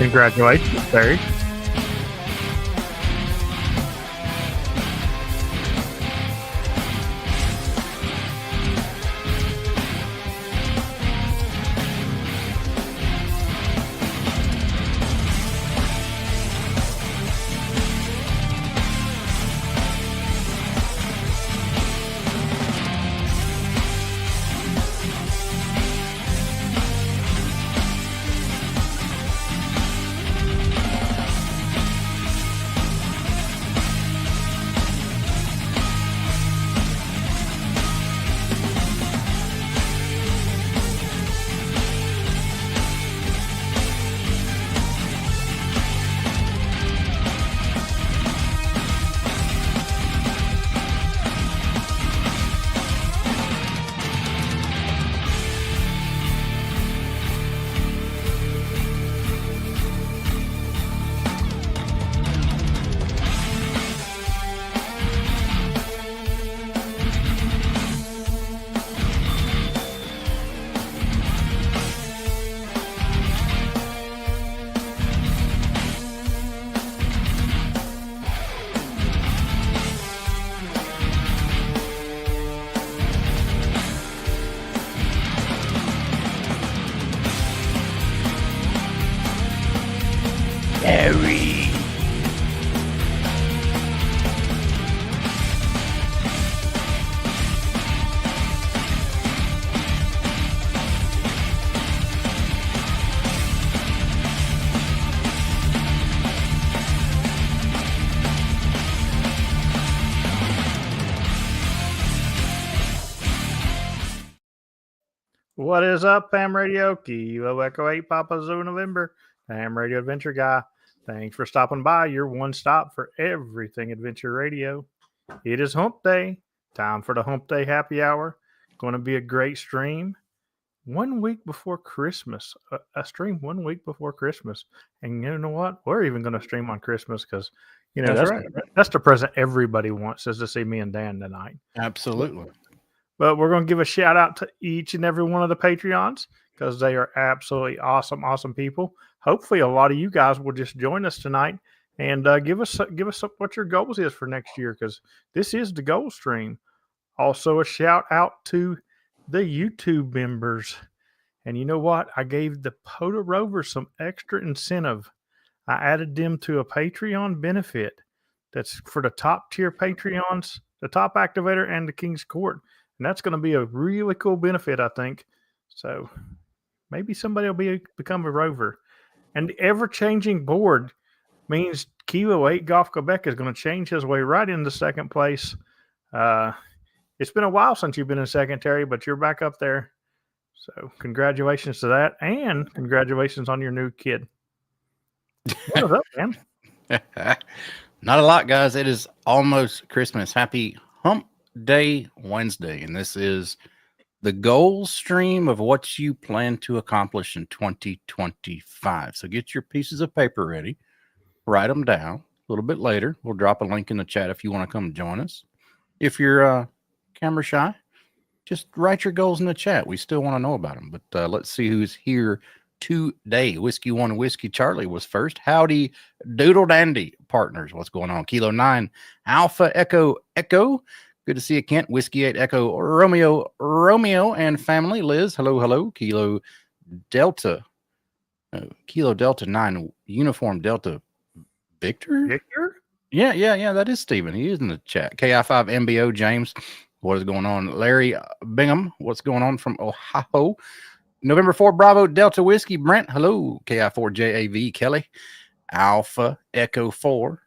Congratulations, Barry. Barry. What is up, Ham Radio? Kilo Echo 8 Papa Zoo November. Ham Radio Adventure Guy. Thanks for stopping by. Your one stop for everything Adventure Radio. It is Hump Day. Time for the Hump Day Happy Hour. Going to be a great stream. 1 week before Christmas. A stream 1 week before Christmas. And you know what? We're even going to stream on Christmas because, you know, that's right. That's the present everybody wants, is to see me and Dan tonight. Absolutely. But we're going to give a shout out to each and every one of the Patreons because they are absolutely awesome, awesome people. Hopefully, a lot of you guys will just join us tonight and give us what your goals is for next year, because this is the goal stream. Also, a shout out to the YouTube members. And you know what? I gave the POTA Rovers some extra incentive. I added them to a Patreon benefit that's for the top tier Patreons, the top activator, and the King's Court. And that's going to be a really cool benefit, I think. So maybe somebody will become a rover. And the ever-changing board means Kilo 8 Golf Quebec is going to change his way right into second place. It's been a while since you've been in second, Terry, but you're back up there. So congratulations to that. And congratulations on your new kid. What is up, man? Not a lot, guys. It is almost Christmas. Happy Hump Day Wednesday, and this is the goals stream of what you plan to accomplish in 2025. So get your pieces of paper ready, write them down. A little bit later, we'll drop a link in the chat if you want to come join us. If you're camera shy, just write your goals in the chat. We still want to know about them. But let's see who's here today. Whiskey One Whiskey Charlie was first. Howdy Doodle Dandy partners. What's going on? Kilo 9 Alpha Echo Echo. Good to see you, Kent. Whiskey 8 Echo Romeo and family. Liz, hello. Kilo Delta 9 Uniform Delta Victor? Yeah, that is Steven. He is in the chat. KI5 MBO James, what is going on? Larry Bingham, what's going on from Ohio? November 4 Bravo Delta Whiskey Brent, hello. KI4 JAV Kelly, Alpha Echo 4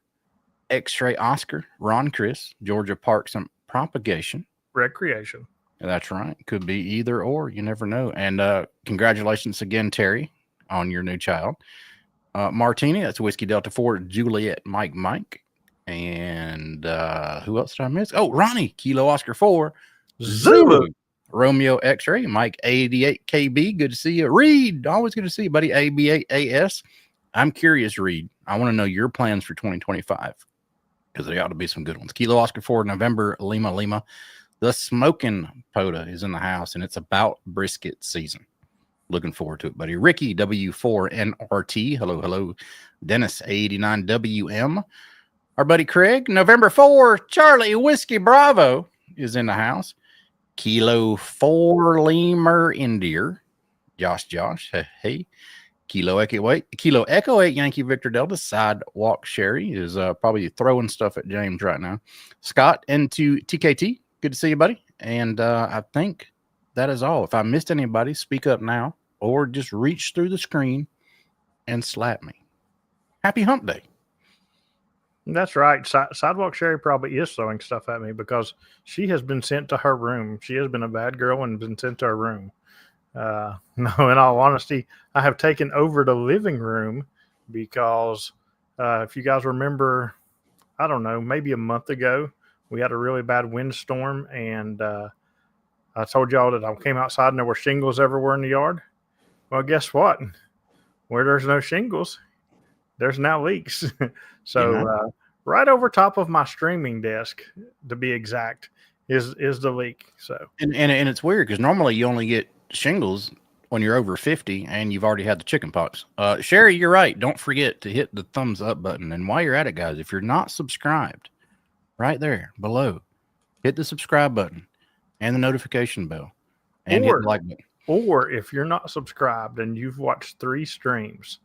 X-Ray Oscar, Ron Chris, Georgia Parks and Propagation. Recreation. That's right. Could be either or. You never know. And congratulations again, Terry, on your new child. Martini, that's Whiskey Delta 4, Juliet Mike. And who else did I miss? Oh, Ronnie, Kilo Oscar 4, Zulu. Romeo X-Ray, Mike 88 KB. Good to see you. Reed, always good to see you, buddy. AB8AS. I'm curious, Reed. I want to know your plans for 2025. Because there ought to be some good ones. Kilo Oscar 4, November, Lima. The Smoking POTA is in the house, and it's about brisket season. Looking forward to it, buddy. Ricky W4NRT. Hello, hello. Dennis 89WM. Our buddy Craig, November 4, Charlie Whiskey Bravo is in the house. Kilo 4 Lemur Indier. Josh. Hey. Kilo Echo 8 Yankee Victor Delta. Sidewalk Sherry is probably throwing stuff at James right now. Scott into TKT. Good to see you, buddy. And I think that is all. If I missed anybody, speak up now or just reach through the screen and slap me. Happy Hump Day. That's right. Sidewalk Sherry probably is throwing stuff at me because she has been sent to her room. She has been a bad girl and been sent to her room. No, in all honesty, I have taken over the living room because if you guys remember, I don't know, maybe a month ago, we had a really bad windstorm, and I told y'all that I came outside and there were shingles everywhere in the yard. Well, guess what? Where there's no shingles, there's now leaks. So right over top of my streaming desk, to be exact, is the leak. So and it's weird because normally you only get shingles when you're over 50 and you've already had the chicken pox. Sherry, you're right. Don't forget to hit the thumbs up button. And while you're at it, guys, if you're not subscribed, right there below, hit the subscribe button and the notification bell and hit the like button. Or if you're not subscribed and you've watched 3 streams,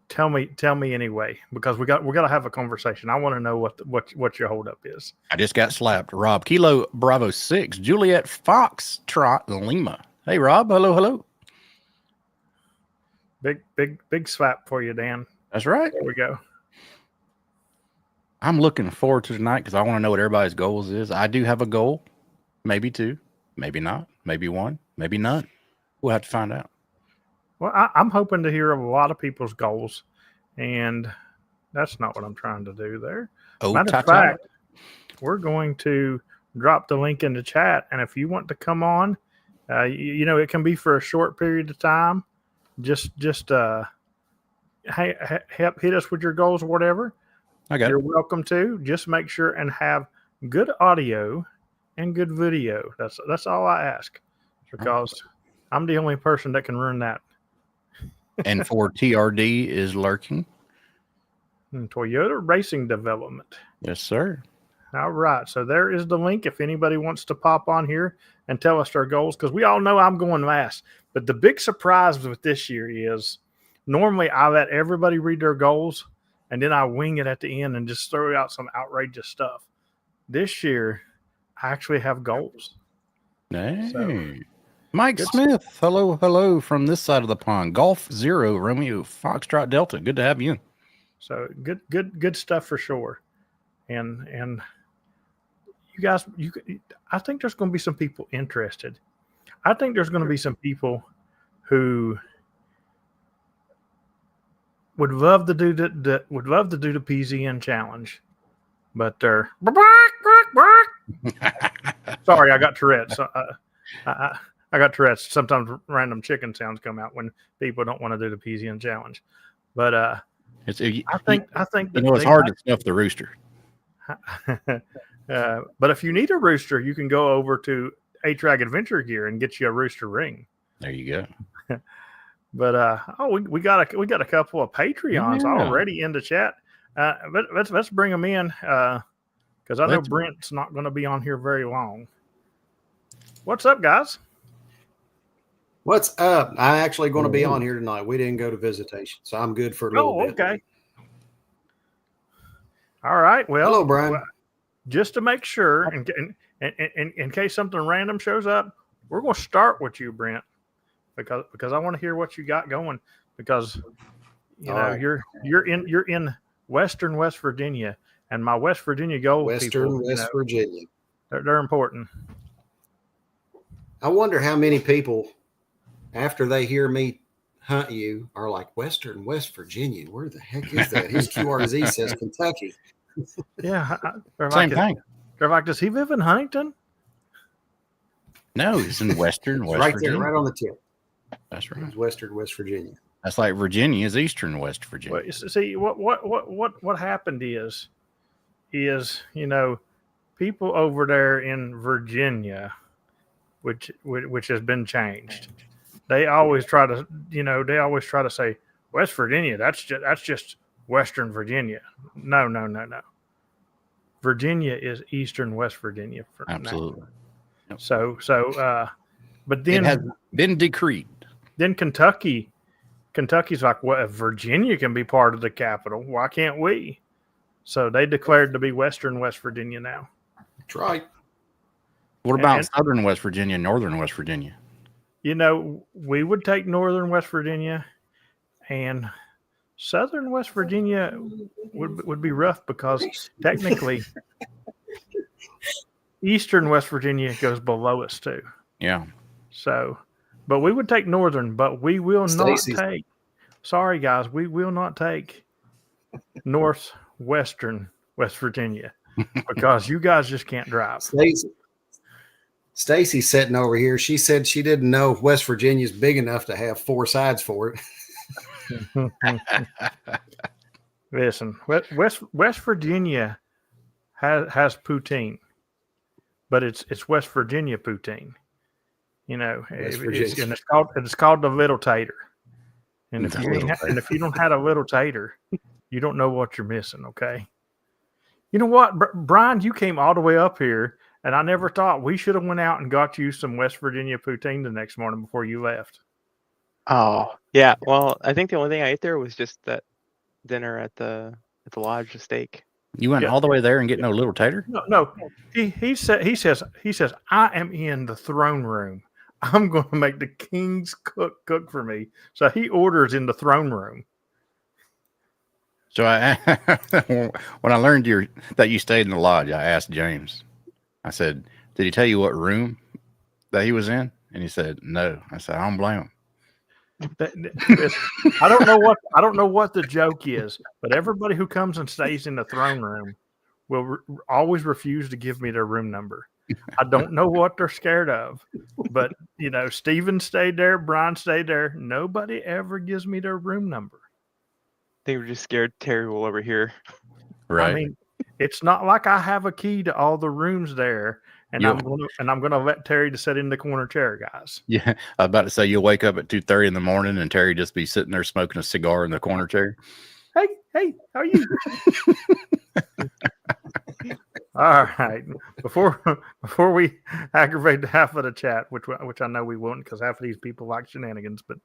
tell me anyway, because we got to have a conversation. I want to know what your holdup is. I just got slapped. Rob Kilo Bravo 6 Juliet Foxtrot Lima. Hey Rob, hello. Big slap for you, Dan. That's right. There we go. I'm looking forward to tonight because I want to know what everybody's goals is. I do have a goal, maybe 2, maybe not, maybe 1, maybe none. We'll have to find out. Well, I'm hoping to hear a lot of people's goals, and that's not what I'm trying to do there. Matter of fact, we're going to drop the link in the chat, and if you want to come on, it can be for a short period of time. Just help hit us with your goals or whatever. You're welcome to. Just make sure and have good audio and good video. That's all I ask, because I'm the only person that can run that. And for TRD is lurking. Toyota Racing Development. Yes, sir. All right. So there is the link if anybody wants to pop on here and tell us their goals, because we all know I'm going last. But the big surprise with this year is normally I let everybody read their goals and then I wing it at the end and just throw out some outrageous stuff. This year, I actually have goals. Hey. So, Mike Smith, hello from this side of the pond. Golf 0 Romeo Foxtrot Delta. Good to have you. So good stuff for sure. And you guys, I think there's going to be some people interested. I think there's going to be some people who would love to do the PZN challenge, but they're sorry, I got Tourette's. I got Tourette's. Sometimes random chicken sounds come out when people don't want to do the PZN challenge. But I think that it's hard to snuff the rooster. But if you need a rooster, you can go over to A-Trag Adventure Gear and get you a rooster ring. There you go. But we got a couple of Patreons already in the chat. But let's bring them in because I know Brent's not going to be on here very long. What's up, guys? What's up? I'm actually going to be on here tonight. We didn't go to visitation, so I'm good for a little bit. Okay. All right. Well, hello, Brian. Just to make sure, in case something random shows up, we're going to start with you, Brent, because I want to hear what you got going. Because you're in Western West Virginia, and my West Virginia gold Virginia. They're important. I wonder how many people, after they hear me hunt you, are like, Western West Virginia, where the heck is that? His QRZ says Kentucky. Yeah, same thing. They're like, does he live in Huntington? No, he's in Western West right Virginia. There, right on the tip. That's right. It's Western West Virginia. That's like Virginia is Eastern West Virginia. Well, see, what happened is people over there in Virginia, which has been changed. they always try to, they always try to say West Virginia. That's just Western Virginia. No, no, no, no. Virginia is Eastern West Virginia for now. Absolutely. Yep. But It then has been decreed. then Kentucky's like, well, if Virginia can be part of the capital, why can't we? So they declared to be Western West Virginia now. That's right. What about Southern West Virginia, Northern West Virginia? We would take Northern West Virginia, and Southern West Virginia would be rough because technically Eastern West Virginia goes below us too. Yeah. So, but we would take Northern, but we will Stacey's. not take. Sorry, guys, we will not take Northwestern West Virginia because you guys just can't drive. Stacy's sitting over here. She said she didn't know West Virginia is big enough to have 4 sides for it. Listen, West Virginia has poutine, but it's West Virginia poutine. It's called the little tater. And if you don't have a little tater, you don't know what you're missing. Okay. You know what, Brian? You came all the way up here, and I never thought we should have went out and got you some West Virginia poutine the next morning before you left. Oh yeah. Well, I think the only thing I ate there was just that dinner at the lodge, the steak. You went all the way there and get no little tater? No. He says I am in the throne room. I'm going to make the king's cook for me. So he orders in the throne room. So when I learned that you stayed in the lodge, I asked James. I said, "Did he tell you what room that he was in?" And he said, "No." I said, "I don't blame him." I don't know what the joke is, but everybody who comes and stays in the throne room will always refuse to give me their room number. I don't know what they're scared of, but Steven stayed there, Brian stayed there. Nobody ever gives me their room number. They were just scared Terry will over here. Right. I mean, it's not like I have a key to all the rooms there, and I'm gonna let Terry to sit in the corner chair, guys. Yeah, I was about to say you'll wake up at 2:30 in the morning and Terry just be sitting there smoking a cigar in the corner chair. Hey, how are you? All right. Before we aggravate half of the chat, which I know we won't because half of these people like shenanigans, but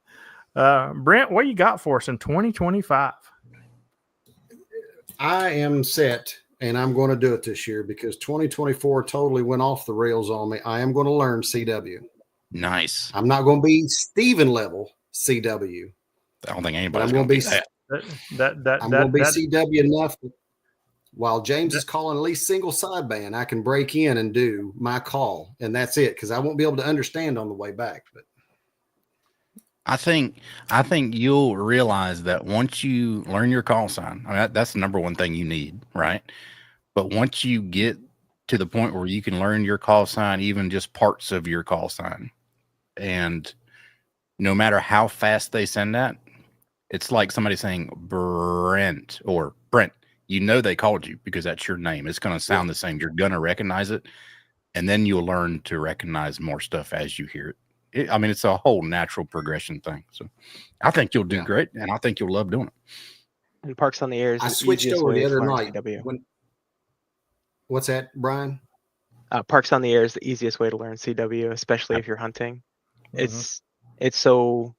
Brent, what you got for us in 2025? I am set, and I'm going to do it this year because 2024 totally went off the rails on me. I am going to learn CW. Nice. I'm not going to be Steven level CW. I don't think anybody's going to be that. I'm going to be CW enough that while James is calling at least single sideband, I can break in and do my call, and that's it because I won't be able to understand on the way back. But I think you'll realize that once you learn your call sign, I mean, that's the number one thing you need, right? But once you get to the point where you can learn your call sign, even just parts of your call sign, and no matter how fast they send that, it's like somebody saying Brent or Brent. They called you because that's your name. It's going to sound the same. You're going to recognize it, and then you'll learn to recognize more stuff as you hear it. I mean, it's a whole natural progression thing. So I think you'll do great, and I think you'll love doing it. And Parks on the Air is I the switched over the other night. CW. What's that, Brian? Parks on the Air is the easiest way to learn CW, especially if you're hunting. Mhm. It's so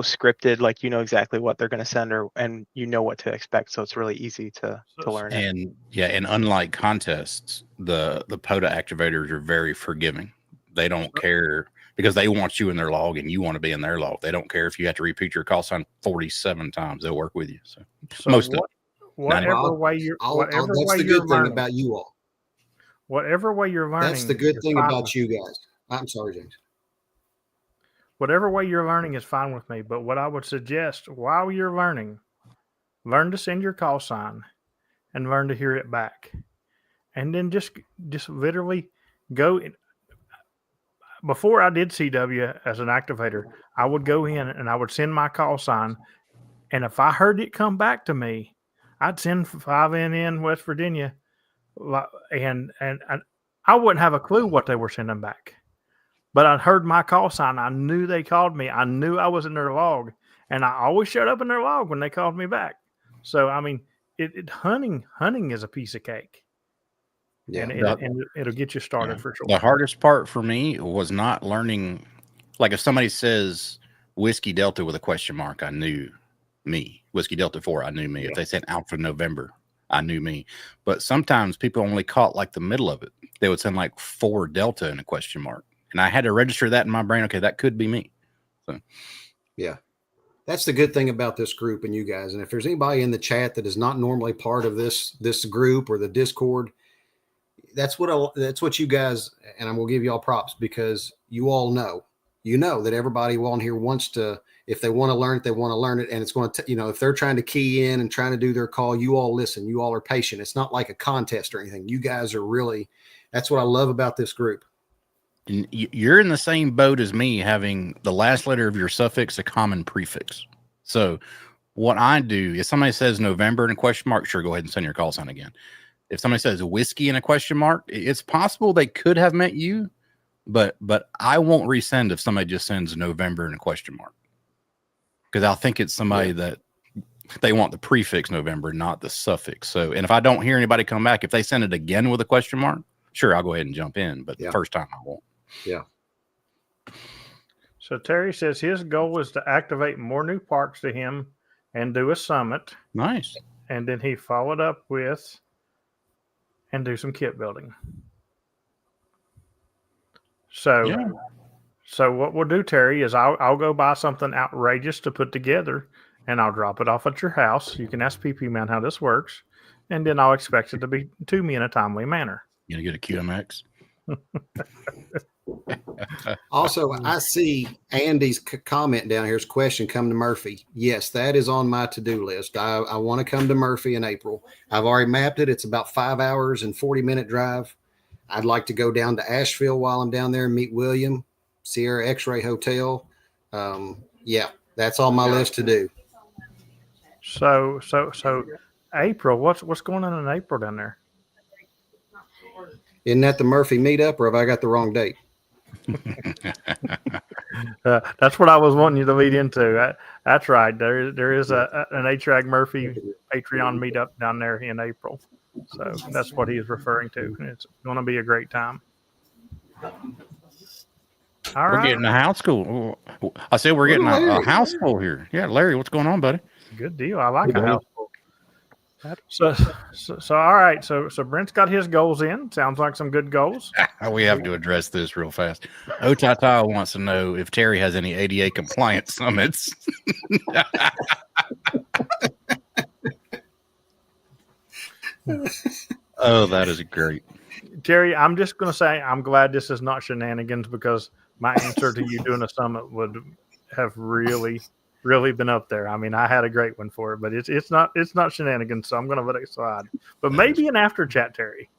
scripted, like exactly what they're going to send, and what to expect. So it's really easy to learn. And unlike contests, the POTA activators are very forgiving. They don't care because they want you in their log and you want to be in their log. They don't care if you have to repeat your call sign 47 times. They'll work with you. So whatever way you're good thing about you all. Whatever way you're learning. That's the good thing about you guys. I'm sorry, James. Whatever way you're learning is fine with me. But what I would suggest while you're learning, learn to send your call sign and learn to hear it back. And then just literally go in. Before I did CW as an activator, I would go in and I would send my call sign. And if I heard it come back to me, I'd send 5NN West Virginia. And I wouldn't have a clue what they were sending back. but I heard my call sign. I knew they called me. I knew I was in their log, and I always showed up in their log when they called me back. So I mean, hunting is a piece of cake, Yeah. and it'll get you started Yeah. for sure. The hardest part for me was not learning. Like if somebody says Whiskey Delta with a question mark, I knew me. Whiskey Delta 4, I knew me. Yeah. If they said Alpha November, I knew me. But sometimes people only caught like the middle of it. They would send like 4 Delta and a question mark. And I had to register that in my brain. Okay, that could be me. So Yeah. That's the good thing about this group and you guys. And if there's anybody in the chat that is not normally part of this group or the Discord, that's what you guys, and I'm going to give you all props because you all know, that everybody on here wants to, if they want to learn it, they want to learn it. And it's going to, if they're trying to key in and trying to do their call, you all listen, you all are patient. It's not like a contest or anything. You guys are really, that's what I love about this group. and you're in the same boat as me, having the last letter of your suffix a common prefix. So what I do, if somebody says November and a question mark, sure, go ahead and send your call sign again. If somebody says whiskey and a question mark, it's possible they could have meant you, but I won't resend if somebody just sends November and a question mark, because I'll think it's somebody that they want the prefix November, not the suffix. So, and if I don't hear anybody come back, if they send it again with a question mark, sure, I'll go ahead and jump in, but the first time I won't. Yeah. So Terry says his goal is to activate more new parks to him and do a summit. Nice. And then he followed up with and do some kit building. So, so what we'll do, Terry, is I'll go buy something outrageous to put together, and I'll drop it off at your house. You can ask PP Man how this works, and then I'll expect it to be to me in a timely manner. You gonna get a QMX? Also, I see Andy's comment down here. His question, come to Murphy. Yes, that is on my to-do list. I want to come to Murphy in April. I've already mapped it. It's about 5 hours and 40-minute drive. I'd like to go down to Asheville while I'm down there and meet William, Sierra X-Ray Hotel. Yeah, that's on my list to do. So April, what's going on in April down there? Isn't that the Murphy meetup, or have I got the wrong date? That's what I was wanting you to lead into. That's right. There is an HRAG Murphy Patreon meetup down there in April. So that's what he is referring to. It's going to be a great time. All We're right. getting a house school. I said we're getting a house full here. Yeah, Larry, what's going on, buddy? Good deal. I like a house full. So all right. So Brent's got his goals in. Sounds like some good goals. We have to address this real fast. Otata wants to know if Terry has any ADA compliance summits. Oh, that is great. Terry, I'm just going to say I'm glad this is not shenanigans, because my answer to you doing a summit would have really been up there. I mean, I had a great one for it, but it's not shenanigans, so I'm going to let it slide. But maybe an after chat, Terry.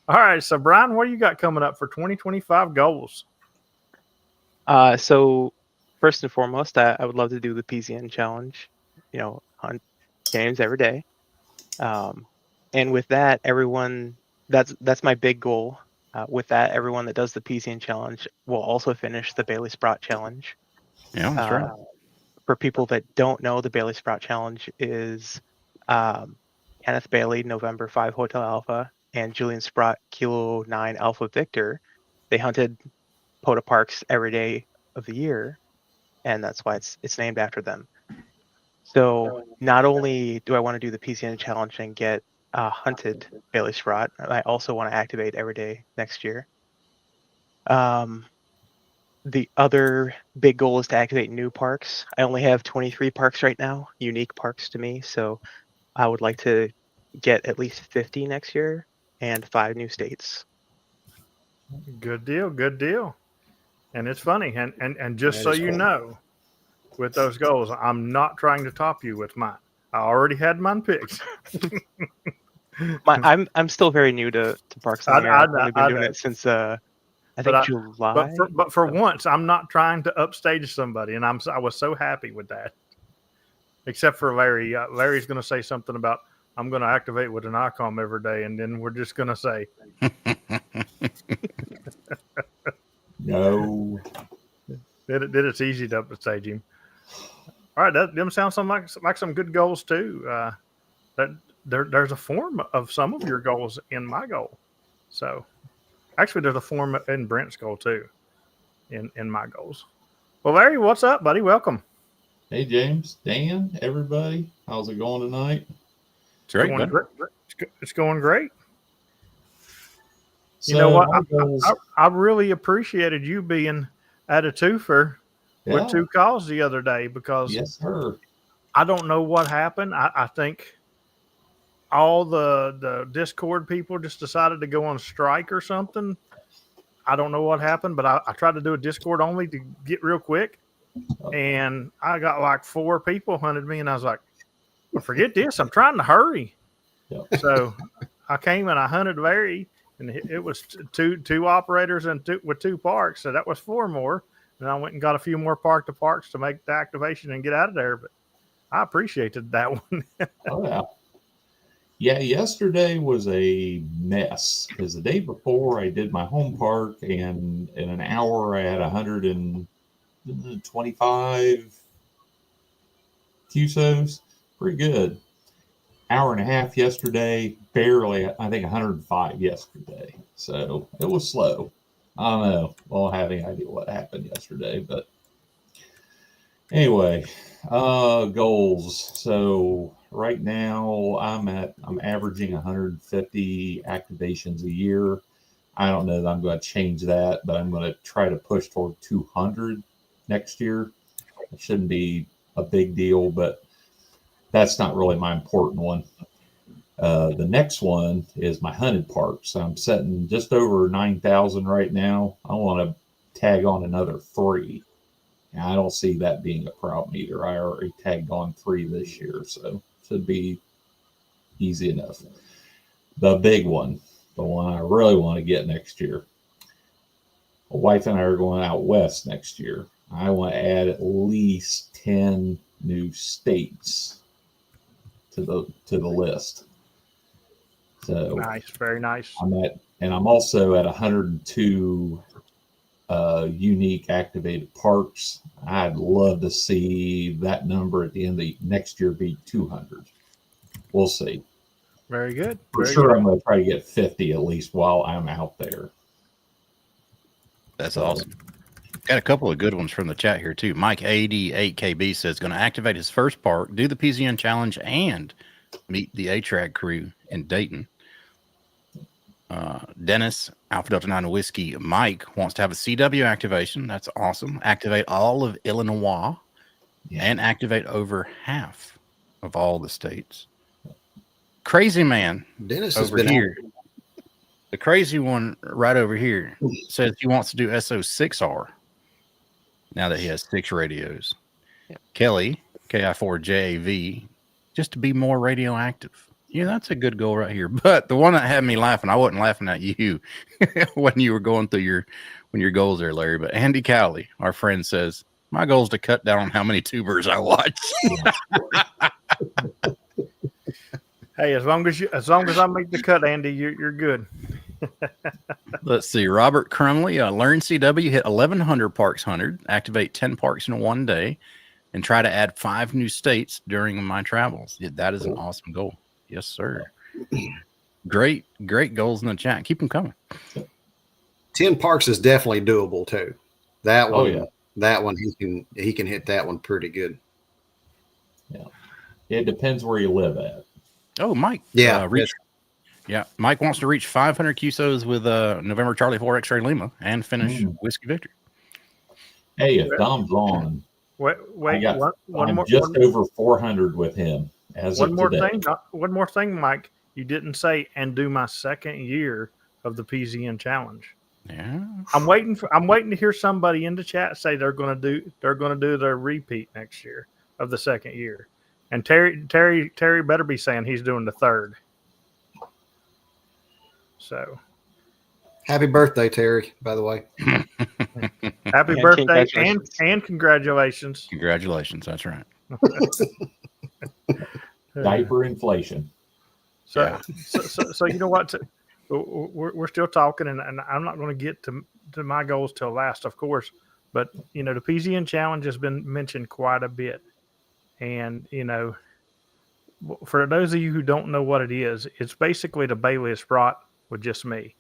All right, so Brian, what do you got coming up for 2025 goals? So first and foremost, I would love to do the PZN challenge. Hunt games every day. And with that, everyone, that's my big goal. With that, everyone that does the PZN challenge will also finish the Bailey Sprout challenge. Yeah, that's right. For people that don't know, the Bailey Sprout challenge is Kenneth Bailey, November 5 Hotel Alpha, and Julian Sprott, Kilo 9 Alpha Victor. They hunted POTA parks every day of the year, and that's why it's named after them. So not only do I want to do the PCN challenge and get hunted Bailey Sprott, I also want to activate every day next year. The other big goal is to activate new parks. I only have 23 parks right now, unique parks to me. So I would like to get at least 50 next year and 5 new states. Good deal. And it's funny, and just so you know, with those goals, I'm not trying to top you with mine. I already had mine picked. I'm still very new to parks on the air. I've only been doing it since I think July. But for once, I'm not trying to upstage somebody, and I was so happy with that. Except for Larry. Larry's going to say something about I'm going to activate with an ICOM every day, and then we're just going to say. No. Then it's easy to upstage him. All right, them sound like some good goals too. That there's a form of some of your goals in my goal. So actually, there's a form in Brent's goal too. In my goals. Well, Larry, what's up, buddy? Welcome. Hey, James, Dan, everybody. How's it going tonight? It's great, bud. It's going great. So, You know what? my goals, I really appreciated you being at a twofer with yeah, 2 calls the other day because yes, sir. I don't know what happened. I think all the Discord people just decided to go on strike or something. I don't know what happened, but I tried to do a Discord only to get real quick. And I got like 4 people hunted me, and I was like, well, forget this. I'm trying to hurry. Yep. So I came and I hunted Larry, and it was two operators and with 2 parks. So that was 4 more. And I went and got a few more parks to make the activation and get out of there. But I appreciated that one. Oh, yeah. Yeah, yesterday was a mess because the day before I did my home park, and in an hour I had 125 QSOs. Pretty good. Hour and a half yesterday, barely, I think 105 yesterday. So it was slow. I don't know. I don't have any idea what happened yesterday, but anyway, goals. So right now I'm averaging 150 activations a year. I don't know that I'm going to change that, but I'm going to try to push toward 200 next year. It shouldn't be a big deal, but that's not really my important one. The next one is my hunted parks. I'm setting just over 9,000 right now. I want to tag on another 3. And I don't see that being a problem either. I already tagged on 3 this year, so should be easy enough. The big one, the one I really want to get next year. My wife and I are going out west next year. I want to add at least 10 new states to the list. So Nice, very nice. I'm also at 102 unique activated parks. I'd love to see that number at the end of the next year be 200. We'll see. Very good. For Very sure, good. I'm going to try to get 50 at least while I'm out there. That's awesome. Got a couple of good ones from the chat here too. Mike 88KB says going to activate his first park, do the PZN challenge, and meet the A-Track crew in Dayton. Dennis, Alpha Delta 9 Whiskey, Mike wants to have a CW activation. That's awesome. Activate all of Illinois and activate over half of all the states. Crazy man Dennis has over been here. The crazy one right over here says he wants to do SO6R now that he has 6 radios. Yep. Kelly, KI4JAV, just to be more radioactive. Yeah, that's a good goal right here. But the one that had me laughing, I wasn't laughing at you when you were going through your goals there, Larry. But Andy Cowley, our friend, says, my goal is to cut down on how many tubers I watch. Hey, as long as I make the cut, Andy, you're good. Let's see. Robert Crumley, learn CW, hit 1,100 parks hunted, activate 10 parks in one day, and try to add 5 new states during my travels. Yeah, that is an awesome goal. Yes, sir. Great goals in the chat. Keep them coming. 10 parks is definitely doable too. That one, Oh, yeah. That one he can hit that one pretty good. Yeah. It depends where you live at. Oh, Mike. Yeah. Mike wants to reach 500 QSOs with November Charlie 4 X-Ray Lima and finish Whiskey Victory. Hey, if Dom's on, Wait, I'm just over 400 with him as of today. One more thing, Mike. You didn't say and do my second year of the PZN challenge. Yeah. I'm waiting to hear somebody in the chat say they're going to do their repeat next year of the second year. And Terry better be saying he's doing the 3rd. So Happy birthday, Terry, by the way. happy birthday and congratulations. Congratulations. That's right. Diaper inflation. So you know what? We're still talking, and I'm not going to get to my goals till last, of course. But the PZN challenge has been mentioned quite a bit, and for those of you who don't know what it is, it's basically the Bailey Sprott with just me.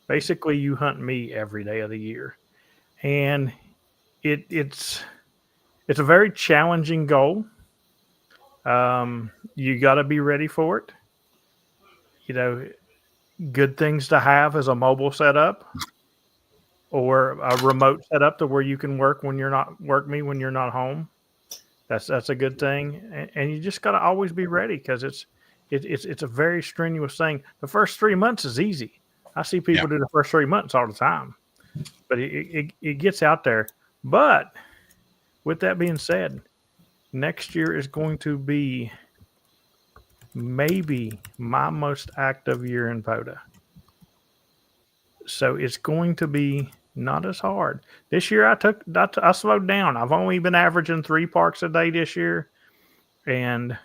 Basically, you hunt me every day of the year, and it's a very challenging goal. You got to be ready for it. Good things to have is a mobile setup or a remote setup to where you can work when you're not home. That's a good thing, and you just got to always be ready because it's a very strenuous thing. The first 3 months is easy. I see people do the first 3 months all the time, but it gets out there. But with that being said, next year is going to be maybe my most active year in POTA. So it's going to be not as hard. This year I slowed down. I've only been averaging 3 parks a day this year, and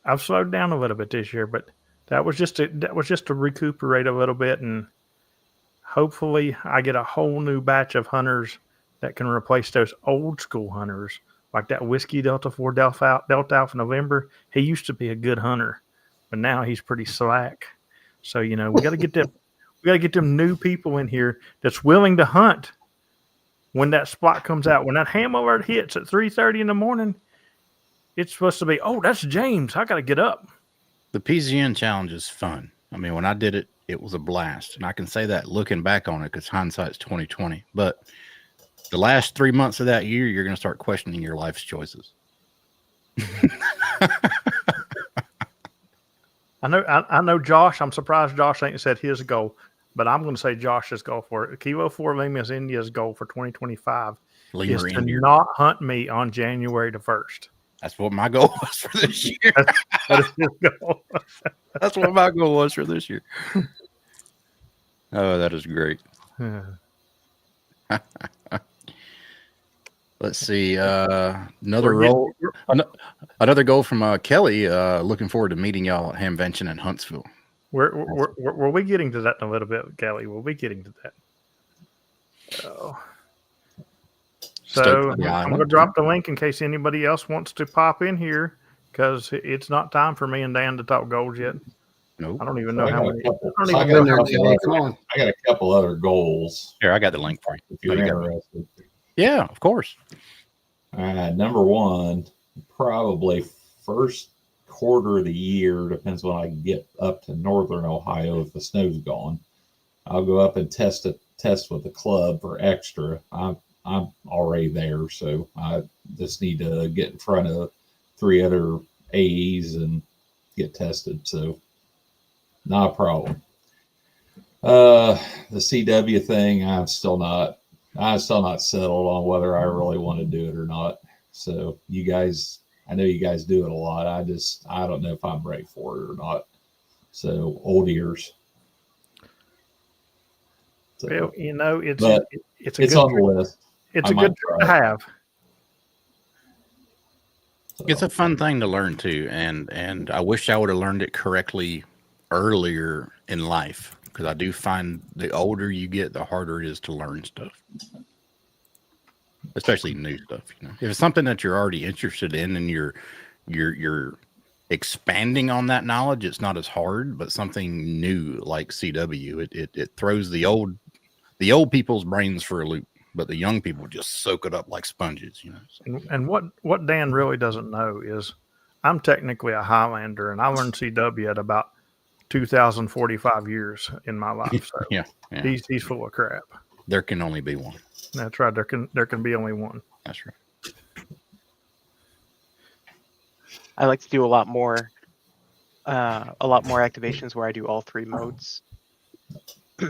I've slowed down a little bit this year, but that was just to recuperate a little bit, and hopefully I get a whole new batch of hunters that can replace those old school hunters, like that Whiskey Delta 4 Delta Alpha November. He used to be a good hunter, but now he's pretty slack. So we got to get them. We got to get them new people in here that's willing to hunt when that spot comes out. When that ham alert hits at 3:30 in the morning, it's supposed to be, oh, that's James. I got to get up. The PZN challenge is fun. I mean, when I did it, it was a blast. And I can say that looking back on it because hindsight's 2020. But the last 3 months of that year, you're going to start questioning your life's choices. I know Josh. I'm surprised Josh ain't said his goal, but I'm going to say Josh's goal for it. Kilo 4 Lima's India's goal for 2025 is to not hunt me on January the 1st. That's what my goal was for this year. That is his goal. That's what my goal was for this year. Oh, that is great. Let's see. Another goal from Kelly. Looking forward to meeting y'all at Hamvention in Huntsville. We'll be getting to that in a little bit, Kelly. We'll be getting to that. So I'm going to drop the link in case anybody else wants to pop in here because it's not time for me and Dan to talk goals yet. Nope. I don't even know how many. I got a couple other goals. Here, I got the link for you. If you're interested. Yeah, of course. Number one, probably first quarter of the year, depends when I get up to northern Ohio if the snow's gone. I'll go up and test with the club for extra. I'm already there, so I just need to get in front of 3 other AEs and get tested. So not a problem. The CW thing, I'm still not settled on whether I really want to do it or not. So you guys, I know you guys do it a lot. I don't know if I'm ready for it or not. So old ears. So, well, it's on the list. It's a good thing to have. It's a fun thing to learn too, and I wish I would have learned it correctly earlier in life, because I do find the older you get, the harder it is to learn stuff, especially new stuff. If it's something that you're already interested in and you're expanding on that knowledge, it's not as hard. But something new like CW, it throws the old people's brains for a loop. But the young people just soak it up like sponges, And what Dan really doesn't know is I'm technically a Highlander, and I learned CW at about 2,045 years in my life. So yeah. He's full of crap. There can only be one. That's right. There can be only one. That's right. I like to do a lot more activations where I do all 3 modes.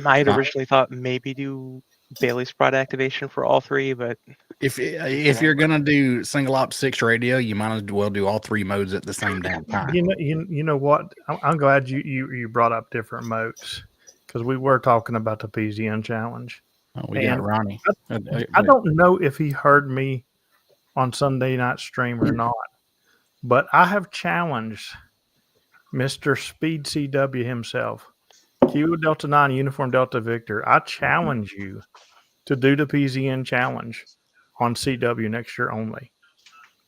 I had originally thought maybe do Bailey Sprott activation for all 3, but if you're gonna do single op 6 radio, you might as well do all 3 modes at the same damn time. You know what? I'm glad you brought up different modes, because we were talking about the PZN challenge. Oh, we got Ronnie. I don't know if he heard me on Sunday night stream or not, but I have challenged Mr. Speed CW himself, Kilo Delta 9 Uniform Delta Victor. I challenge you to do the PZN challenge on CW next year only.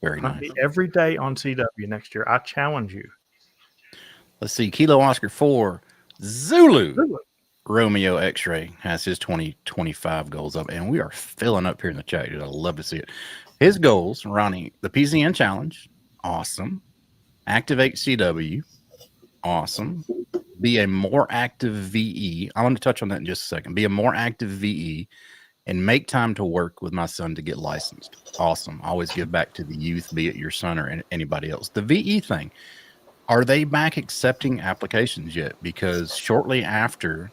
Very Hunt nice. me every day on CW next year. I challenge you. Let's see. Kilo Oscar 4, Zulu. Romeo X-Ray has his 2025 goals up, and we are filling up here in the chat, dude. I love to see it. His goals, Ronnie, the PZN challenge, awesome. Activate CW, awesome. Be a more active VE. I want to touch on that in just a second. Be a more active VE and make time to work with my son to get licensed. Awesome. Always give back to the youth, be it your son or anybody else. The VE thing, are they back accepting applications yet? Because shortly after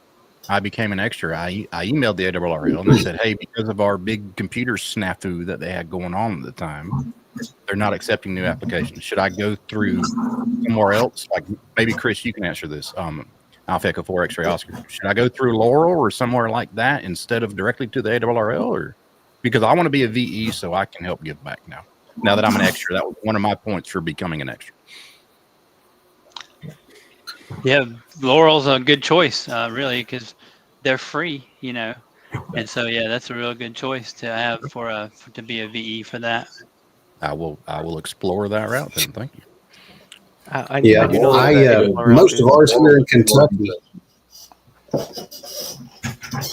I became an extra, I emailed the ARRL and they said, hey, because of our big computer snafu that they had going on at the time, they're not accepting new applications. Should I go through somewhere else? Like maybe Chris, you can answer this. Alpha Echo 4 X-Ray Oscar. Should I go through Laurel or somewhere like that instead of directly to the ARRL? Or because I want to be a VE so I can help give back now. Now that I'm an extra, that was one of my points for becoming an extra. Yeah, Laurel's a good choice, really, because they're free, and so yeah, that's a real good choice to have to be a VE for that. I will explore that route then. Thank you. I do know that most of ours here in Kentucky.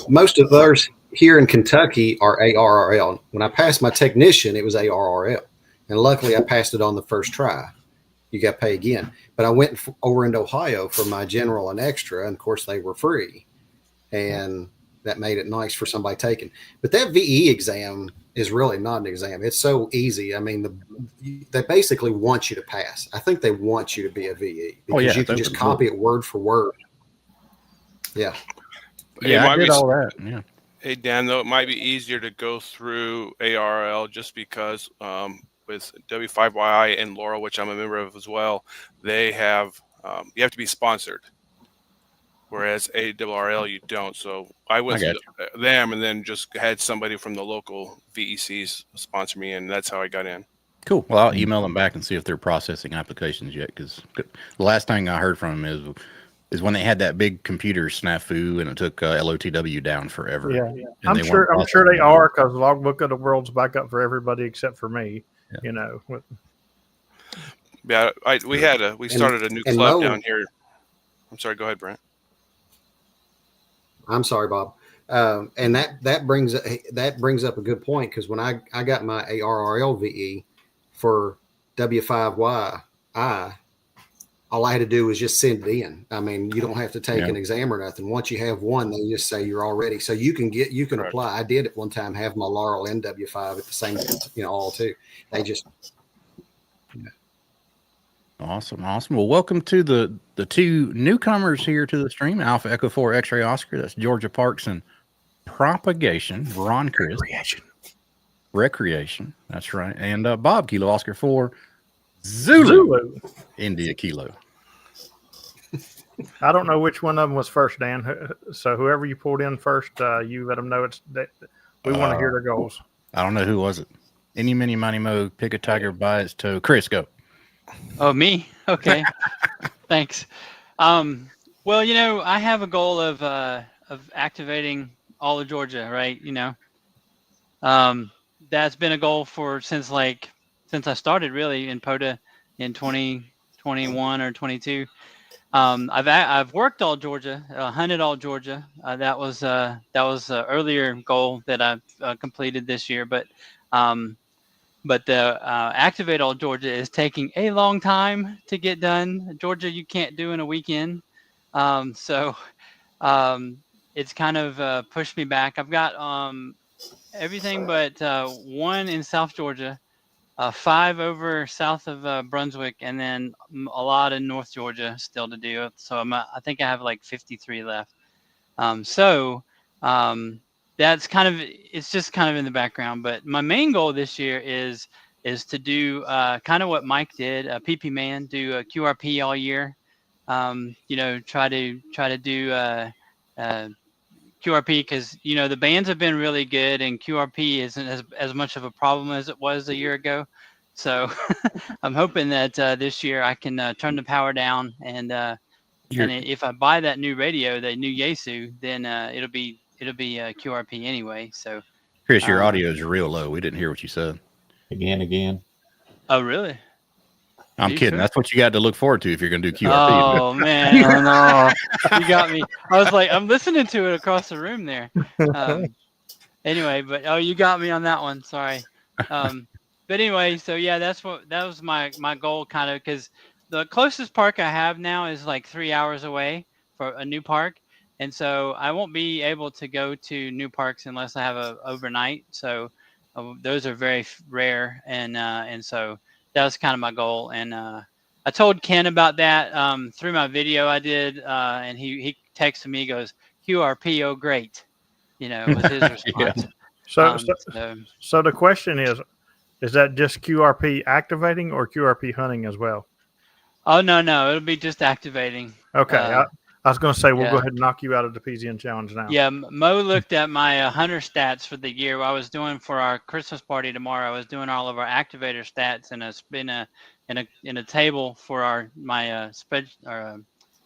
Most of ours here in Kentucky are ARRL. When I passed my technician, it was ARRL, and luckily I passed it on the first try. You got to pay again. But I went over into Ohio for my general and extra, and of course they were free, and that made it nice for somebody taking. But that VE exam is really not an exam. It's so easy. I mean, they basically want you to pass. I think they want you to be a VE because you can just copy it word for word. Yeah. Yeah, I did all that. Yeah. Hey, Dan, though, it might be easier to go through ARRL just because with W5YI and Laurel, which I'm a member of as well, they have you have to be sponsored, whereas ARRL you don't. So I went to them and then just had somebody from the local VECs sponsor me, and that's how I got in. Cool. Well, I'll email them back and see if they're processing applications yet. Because the last thing I heard from them is when they had that big computer snafu and it took LOTW down forever. Yeah. I'm sure they are, because Logbook of the World's back up for everybody except for me. Yeah. Yeah, we started a new club down here. I'm sorry. Go ahead, Brent. I'm sorry, Bob. And that brings up a good point, because when I got my ARRL VE for W5YI, all I had to do was just send it in. I mean, you don't have to take an exam or nothing. Once you have one, they just say you're all ready. So you can apply. I did at one time have my Laurel and W5 at the same, all two. They just. Awesome. Well, welcome to the two newcomers here to the stream. Alpha Echo 4 X-Ray Oscar. That's Georgia Parks and Propagation. Ron Chris. Recreation. That's right. And Bob Kilo Oscar 4 Zulu. India Kilo. I don't know which one of them was first, Dan. So whoever you pulled in first, you let them know we want to hear their goals. I don't know who was it. Any, mini, money, mo. Pick a tiger by its toe. Chris, go. Oh, me? Okay. Thanks. Well, I have a goal of activating all of Georgia, right? That's been a goal since I started really in POTA in 2021 or 22. I've worked all Georgia, hunted all Georgia. That was an earlier goal that I've completed this year, but the activate all Georgia is taking a long time to get done. Georgia, you can't do in a weekend, so it's kind of pushed me back. I've got everything but one in South Georgia, 5 over south of Brunswick, and then a lot in North Georgia still to do. So I think I have like 53 left. That's it's just kind of in the background. But my main goal this year is to do kind of what Mike did, PP Man, do a QRP all year. Try to do QRP, because the bands have been really good, and QRP isn't as much of a problem as it was a year ago. So I'm hoping that this year I can turn the power down, and if I buy that new radio, that new Yaesu, then it'll be it'll be QRP anyway. So Chris, your audio is real low. We didn't hear what you said. Again. oh really? I'm kidding. Sure? That's what you got to look forward to if you're going to do QRP. Oh man, oh no, you got me. I was like, I'm listening to it across the room there. Anyway, but you got me on that one. Sorry. But anyway, so yeah, that was my goal, kind of, because the closest park I have now is like 3 hours away for a new park, and so I won't be able to go to new parks unless I have a overnight. So those are very rare, and so that was kind of my goal. And I told Ken about that through my video I did, and he texted me, he goes, QRP, oh great, was his response. So the question is that just QRP activating or QRP hunting as well? Oh no, it'll be just activating. Okay, I was going to say we'll go yeah. ahead and knock you out of the PZN challenge now. Yeah, Mo looked at my hunter stats for the year. I was doing for our Christmas party tomorrow. I was doing all of our activator stats in a table for my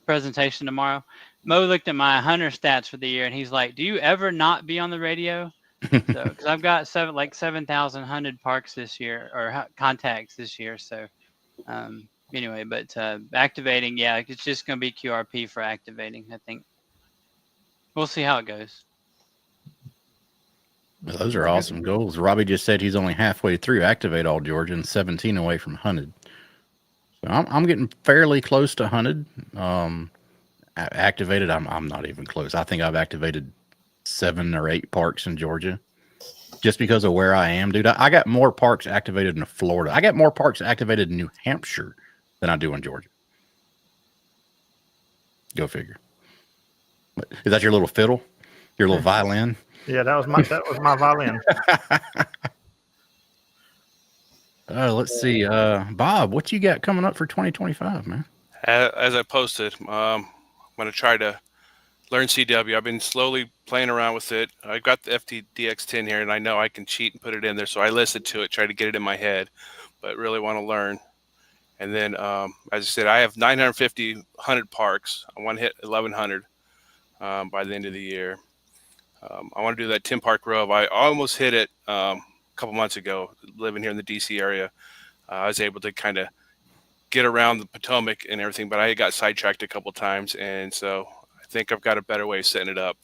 presentation tomorrow. Mo looked at my hunter stats for the year, and he's like, "Do you ever not be on the radio?" So, because I've got 7,000 hunted parks this year, or contacts this year. So, anyway, but activating, yeah, it's just going to be QRP for activating, I think. We'll see how it goes. Well, those are awesome goals. Robbie just said he's only halfway through Activate All Georgia and 17 away from hunted. So I'm getting fairly close to hunted. Activated, I'm not even close. I think I've activated 7 or 8 parks in Georgia just because of where I am, dude. I got more parks activated in Florida. I got more parks activated in New Hampshire than I do in Georgia. Go figure. Is that your little fiddle? Your little violin? Yeah, that was my violin. Let's see. Bob, what you got coming up for 2025, man? As I posted, I'm going to try to learn CW. I've been slowly playing around with it. I got the FTDX10 here, and I know I can cheat and put it in there. So I listened to it, try to get it in my head, but really want to learn. And then, as I said, I have 950 hunted parks. I want to hit 1,100 by the end of the year. I want to do that 10 park rove. I almost hit it a couple months ago, living here in the DC area. I was able to kind of get around the Potomac and everything, but I got sidetracked a couple times, and so I think I've got a better way of setting it up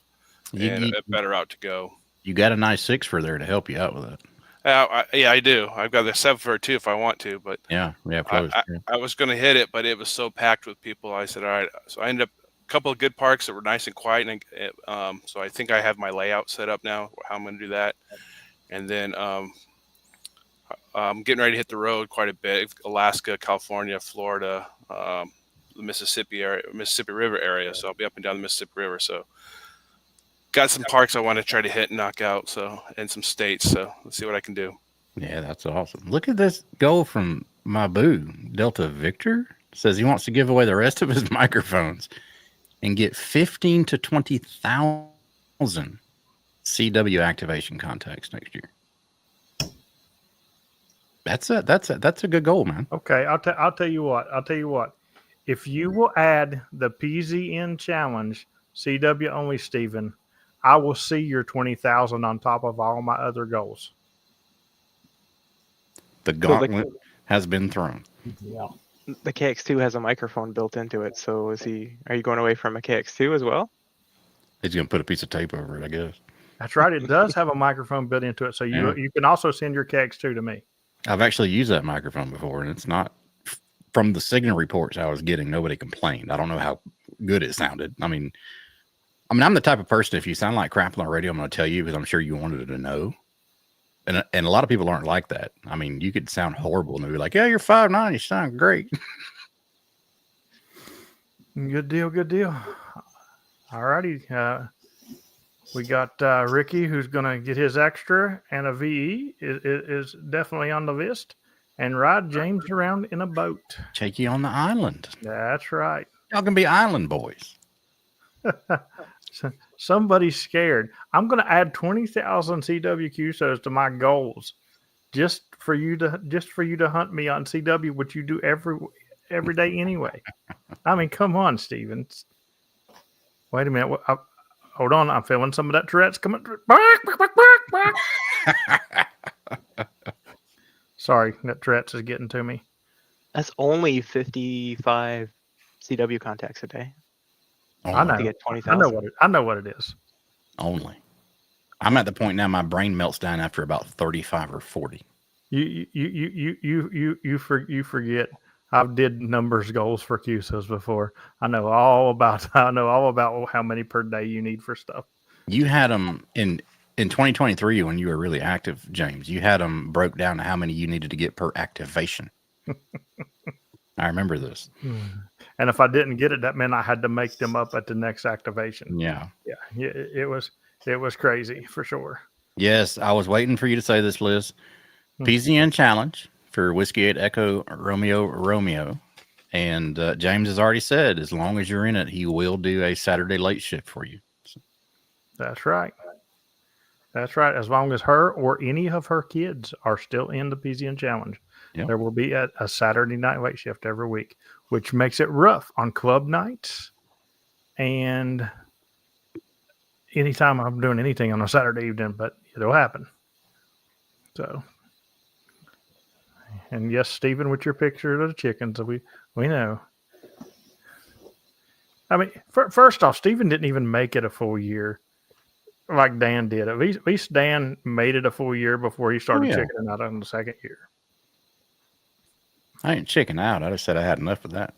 and a better route to go. You got a nice 6 there to help you out with it. Yeah, I do. I've got the 7 for 2 if I want to, but yeah, close. I was going to hit it, but it was so packed with people. I said, all right. So I ended up a couple of good parks that were nice and quiet, and so I think I have my layout set up now, how I'm going to do that. And then I'm getting ready to hit the road quite a bit: Alaska, California, Florida, the Mississippi River area. So I'll be up and down the Mississippi River. So got some parks I want to try to hit and knock out. So, and some states. So let's see what I can do. Yeah, that's awesome. Look at this goal from my boo, Delta Victor. Says he wants to give away the rest of his microphones and get 15 to 20,000 CW activation contacts next year. That's a good goal, man. Okay, I'll tell you what. If you will add the PZN challenge, CW only, Stephen, I will see your 20,000 on top of all my other goals. The gauntlet has been thrown. Yeah. The KX2 has a microphone built into it, so are you going away from a KX2 as well? He's going to put a piece of tape over it, I guess. That's right. It does have a microphone built into it, so you can also send your KX2 to me. I've actually used that microphone before, and it's not, from the signal reports I was getting, nobody complained. I don't know how good it sounded. I mean, I'm the type of person, if you sound like crap on the radio, I'm going to tell you because I'm sure you wanted to know. And a lot of people aren't like that. I mean, you could sound horrible and they'd be like, yeah, you're 5'9", you sound great. Good deal. All righty. We got Ricky, who's going to get his extra, and a VE is definitely on the list, and ride James around in a boat. Take you on the island. That's right. Y'all can be island boys. Somebody's scared. I'm going to add 20,000 CW QSOs to my goals, just for you to hunt me on CW, which you do every day anyway. I mean, come on, Steven. Wait a minute. Hold on, I'm feeling some of that Tourette's coming. Bark, bark, bark, bark, bark. Sorry, that Tourette's is getting to me. That's only 55 CW contacts a day. I know. To get I know 20,000. what I know what it is. Only. I'm at the point now my brain melts down after about 35 or 40. You forget. I've did numbers goals for QSOs before. I know all about how many per day you need for stuff. You had them in 2023 when you were really active, James. You had them broke down to how many you needed to get per activation. I remember this. And if I didn't get it, that meant I had to make them up at the next activation. Yeah. It was crazy for sure. Yes, I was waiting for you to say this, Liz. PZN challenge for Whiskey 8 Echo Romeo. And James has already said, as long as you're in it, he will do a Saturday late shift for you. So. That's right. That's right. As long as her or any of her kids are still in the PZN challenge, there will be a Saturday night late shift every week, which makes it rough on club nights and anytime I'm doing anything on a Saturday evening, but it'll happen. So, and yes, Stephen, with your picture of the chickens, we know. I mean, first off, Stephen didn't even make it a full year like Dan did. At least Dan made it a full year before he started chickening out on the second year. I ain't chicken out. I just said I had enough of that.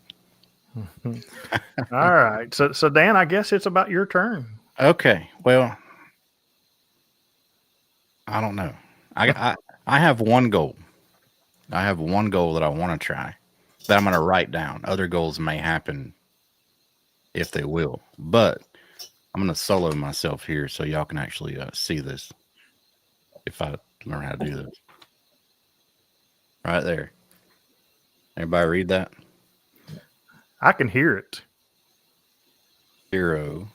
All right. So Dan, I guess it's about your turn. Okay. Well, I don't know. I have one goal. I have one goal that I want to try that I'm going to write down. Other goals may happen if they will, but I'm going to solo myself here so y'all can actually see this if I learn how to do this. Right there. Everybody read that? I can hear it. 0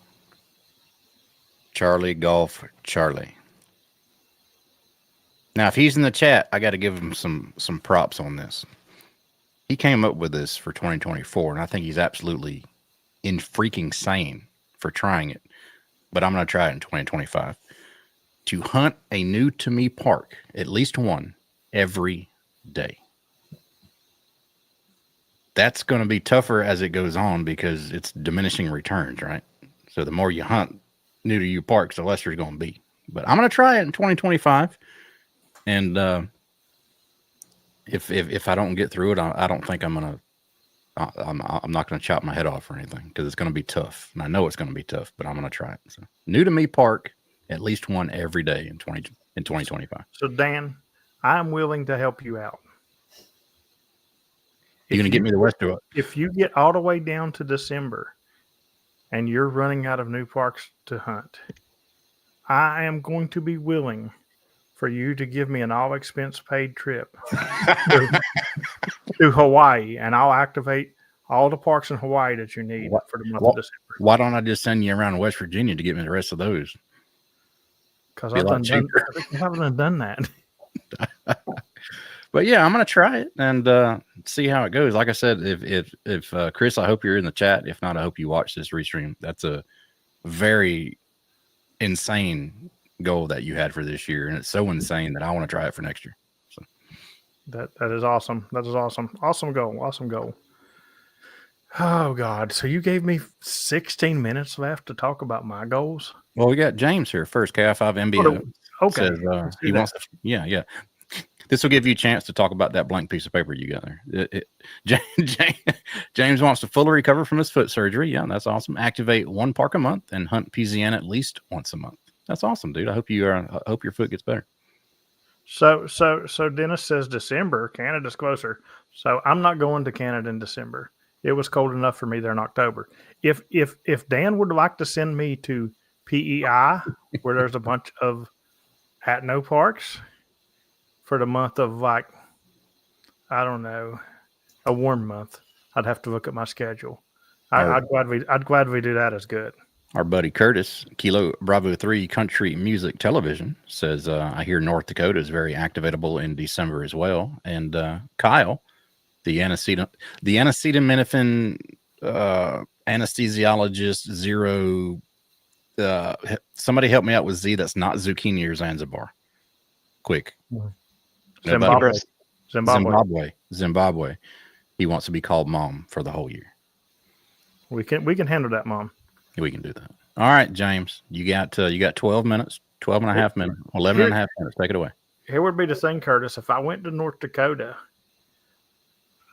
Charlie Golf Charlie. Now, if he's in the chat, I got to give him some props on this. He came up with this for 2024, and I think he's absolutely in freaking sane for trying it. But I'm going to try it in 2025 to hunt a new to me park, at least one every day. That's going to be tougher as it goes on because it's diminishing returns, right? So the more you hunt new to you parks, the less there's going to be. But I'm going to try it in 2025. And if I don't get through it, I don't think I'm going to, I'm not going to chop my head off or anything because it's going to be tough. And I know it's going to be tough, but I'm going to try it. So new to me park, at least one every day in 2025. So Dan, I'm willing to help you out. You're going to get me the rest of it. If you get all the way down to December and you're running out of new parks to hunt, I am going to be willing for you to give me an all expense paid trip to Hawaii, and I'll activate all the parks in Hawaii that you need for the month of December. Why don't I just send you around West Virginia to get me the rest of those? Because I've done that. But yeah, I'm going to try it and see how it goes. Like I said, if Chris, I hope you're in the chat. If not, I hope you watch this restream. That's a very insane goal that you had for this year, and it's so insane that I want to try it for next year. So that is awesome. That is awesome. Awesome goal. Awesome goal. Oh God! So you gave me 16 minutes left to talk about my goals. Well, we got James here first. KI5 MBO. Okay. Says, he wants to. Yeah. This will give you a chance to talk about that blank piece of paper you got there. James wants to fully recover from his foot surgery. Yeah, that's awesome. Activate one park a month and hunt PZN at least once a month. That's awesome, dude. I hope your foot gets better. So Dennis says December. Canada's closer. So I'm not going to Canada in December. It was cold enough for me there in October. If Dan would like to send me to PEI, where there's a bunch of at-no parks for the month of I don't know, a warm month, I'd have to look at my schedule. I'd gladly do that as good. Our buddy Curtis, Kilo Bravo 3 Country Music Television, says, I hear North Dakota is very activatable in December as well. And Kyle, the acetaminophen anesthesiologist 0 Somebody help me out with Z. That's not zucchini or Zanzibar. Quick. Zimbabwe. Hubris. Zimbabwe. He wants to be called Mom for the whole year. We can handle that, Mom. We can do that. All right, James. You got 12 minutes, 12 and a half minutes, 11 and a half minutes. Take it away. Here would be the thing, Curtis. If I went to North Dakota,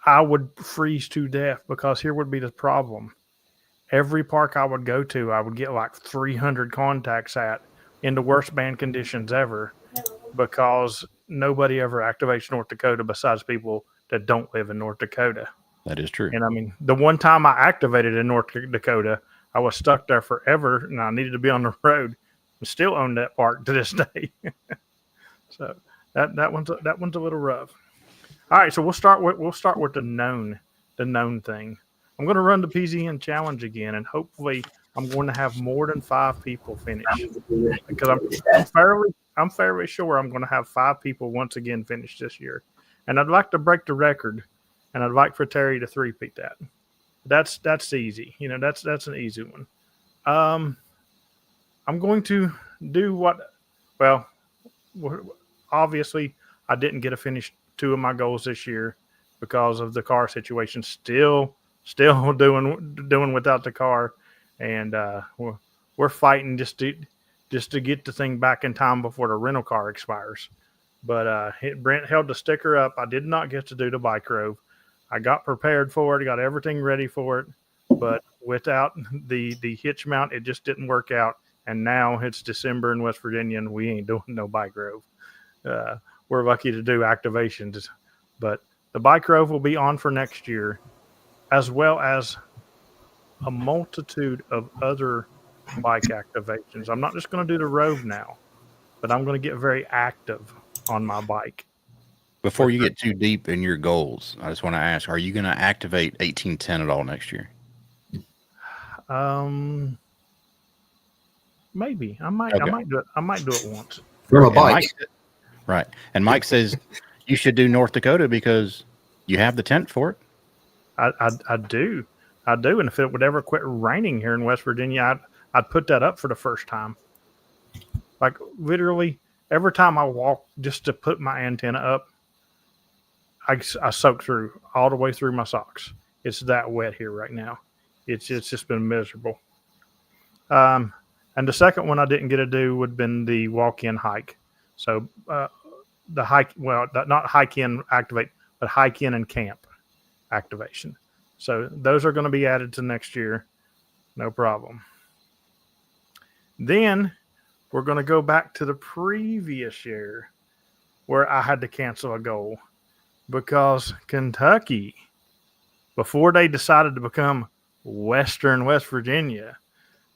I would freeze to death because here would be the problem. Every park I would go to, I would get like 300 contacts at in the worst band conditions ever because nobody ever activates North Dakota besides people that don't live in North Dakota. That is true. And I mean, the one time I activated in North Dakota, I was stuck there forever and I needed to be on the road and still own that park to this day. So that one's a little rough. All right, so we'll start with the known thing. I'm going to run the PZN challenge again, and hopefully, I'm going to have more than 5 people finish because I'm fairly sure I'm going to have 5 people once again finish this year, and I'd like to break the record, and I'd like for Terry to three-peat that. That's easy, that's an easy one. I'm going to do obviously I didn't get to finish 2 of my goals this year because of the car situation. Still doing without the car, and we're fighting just to get the thing back in time before the rental car expires. But Brent held the sticker up. I did not get to do the bike rove. I got prepared for it, got everything ready for it, but without the hitch mount, it just didn't work out. And now it's December in West Virginia, and we ain't doing no bike rove. We're lucky to do activations, but the bike rove will be on for next year, as well as a multitude of other bike activations. I'm not just going to do the rove now, but I'm going to get very active on my bike. Before you get too deep in your goals, I just want to ask, are you going to activate 1810 at all next year? Maybe. I might do it. I might do it once. From a bike. Right. And Mike says you should do North Dakota because you have the tent for it. I do. And if it would ever quit raining here in West Virginia, I'd put that up for the first time. Like literally every time I walk just to put my antenna up, I soak through all the way through my socks. It's that wet here right now. It's just been miserable. And the second one I didn't get to do would have been the walk-in hike. So the hike, not hike-in activate, but hike-in and camp activation. So those are going to be added to next year. No problem. Then we're going to go back to the previous year where I had to cancel a goal because Kentucky, before they decided to become Western West Virginia,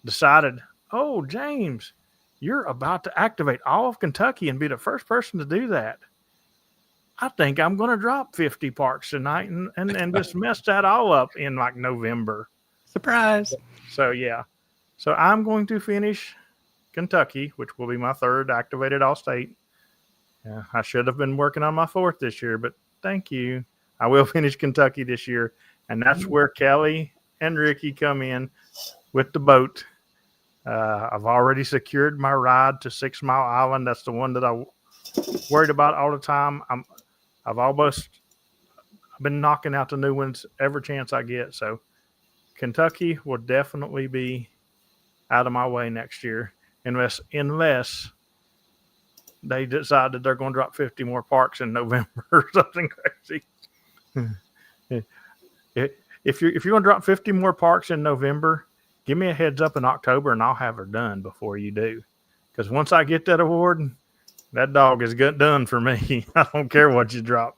decided, oh, James, you're about to activate all of Kentucky and be the first person to do that. I think I'm going to drop 50 parks tonight and just mess that all up in like November. Surprise. So, yeah. So I'm going to finish Kentucky, which will be my 3rd activated all-state. I should have been working on my 4th this year, but thank you. I will finish Kentucky this year, and that's where Kelly and Ricky come in with the boat. I've already secured my ride to 6 Mile Island. That's the one that I worried about all the time. I've been knocking out the new ones every chance I get. So Kentucky will definitely be out of my way next year, unless they decide that they're going to drop 50 more parks in November or something crazy. If you're going to drop 50 more parks in November, give me a heads up in October and I'll have her done before you do. Because once I get that award, that dog is done for me. I don't care what you drop.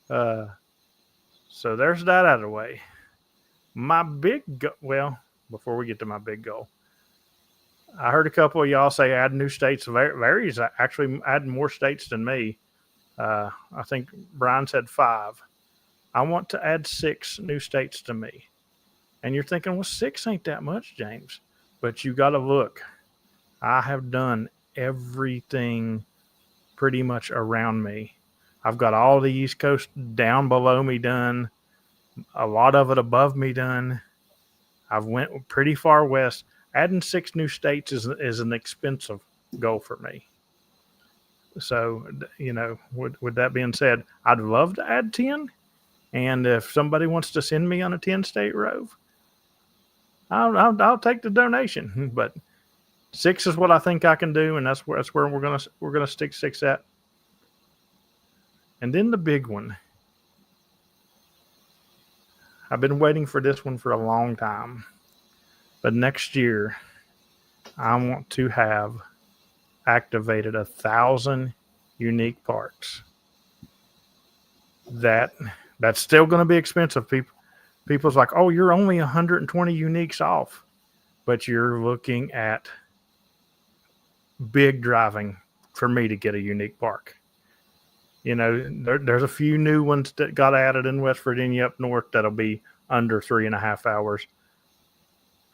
So there's that out of the way. My big before we get to my big goal, I heard a couple of y'all say add new states. Larry's actually adding more states than me. I think Brian said 5. I want to add 6 new states to me. And you're thinking, well, 6 ain't that much, James. But you got to look. I have done everything pretty much around me. I've got all the East Coast down below me done. A lot of it above me done. I've went pretty far west. adding 6 new states is an expensive goal for me. So, with that being said, I'd love to add 10. And if somebody wants to send me on a 10-state rove, I'll take the donation. But 6 is what I think I can do, and that's where we're gonna stick 6 at. And then the big one. I've been waiting for this one for a long time. But next year, I want to have activated 1,000 unique parks. That's still going to be expensive. People's like, oh, you're only 120 uniques off, but you're looking at big driving for me to get a unique park. There's a few new ones that got added in West Virginia up north that'll be under 3.5 hours.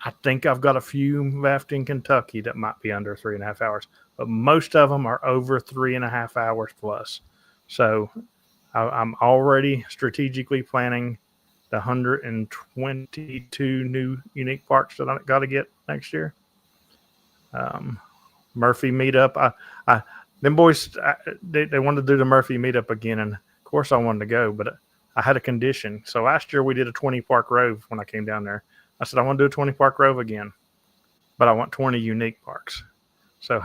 I think I've got a few left in Kentucky that might be under 3.5 hours, but most of them are over 3.5 hours plus. So I'm already strategically planning the 122 new unique parks that I got to get next year. Murphy meetup. Them boys, they wanted to do the Murphy meetup again, and of course I wanted to go, but I had a condition. So last year we did a 20 park rove when I came down there. I said I want to do a 20 park rove again, but I want 20 unique parks. So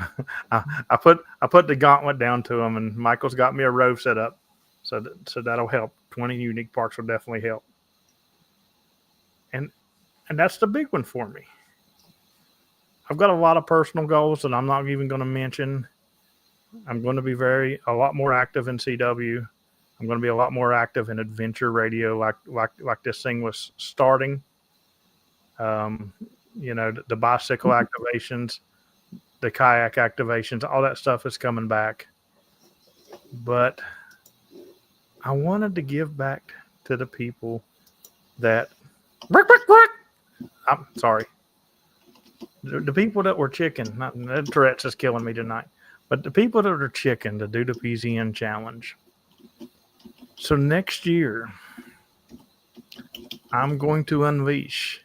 I put the gauntlet down to them, and Michael's got me a rove set up, so that'll help. 20 unique parks will definitely help, and that's the big one for me. I've got a lot of personal goals that I'm not even going to mention. I'm going to be a lot more active in CW. I'm going to be a lot more active in adventure radio, like this thing was starting. The bicycle activations, the kayak activations, all that stuff is coming back. But I wanted to give back to the people that, I'm sorry, the people that were chicken. Tourette's is killing me tonight. But the people that are chicken to do the PZN challenge. So next year, I'm going to unleash.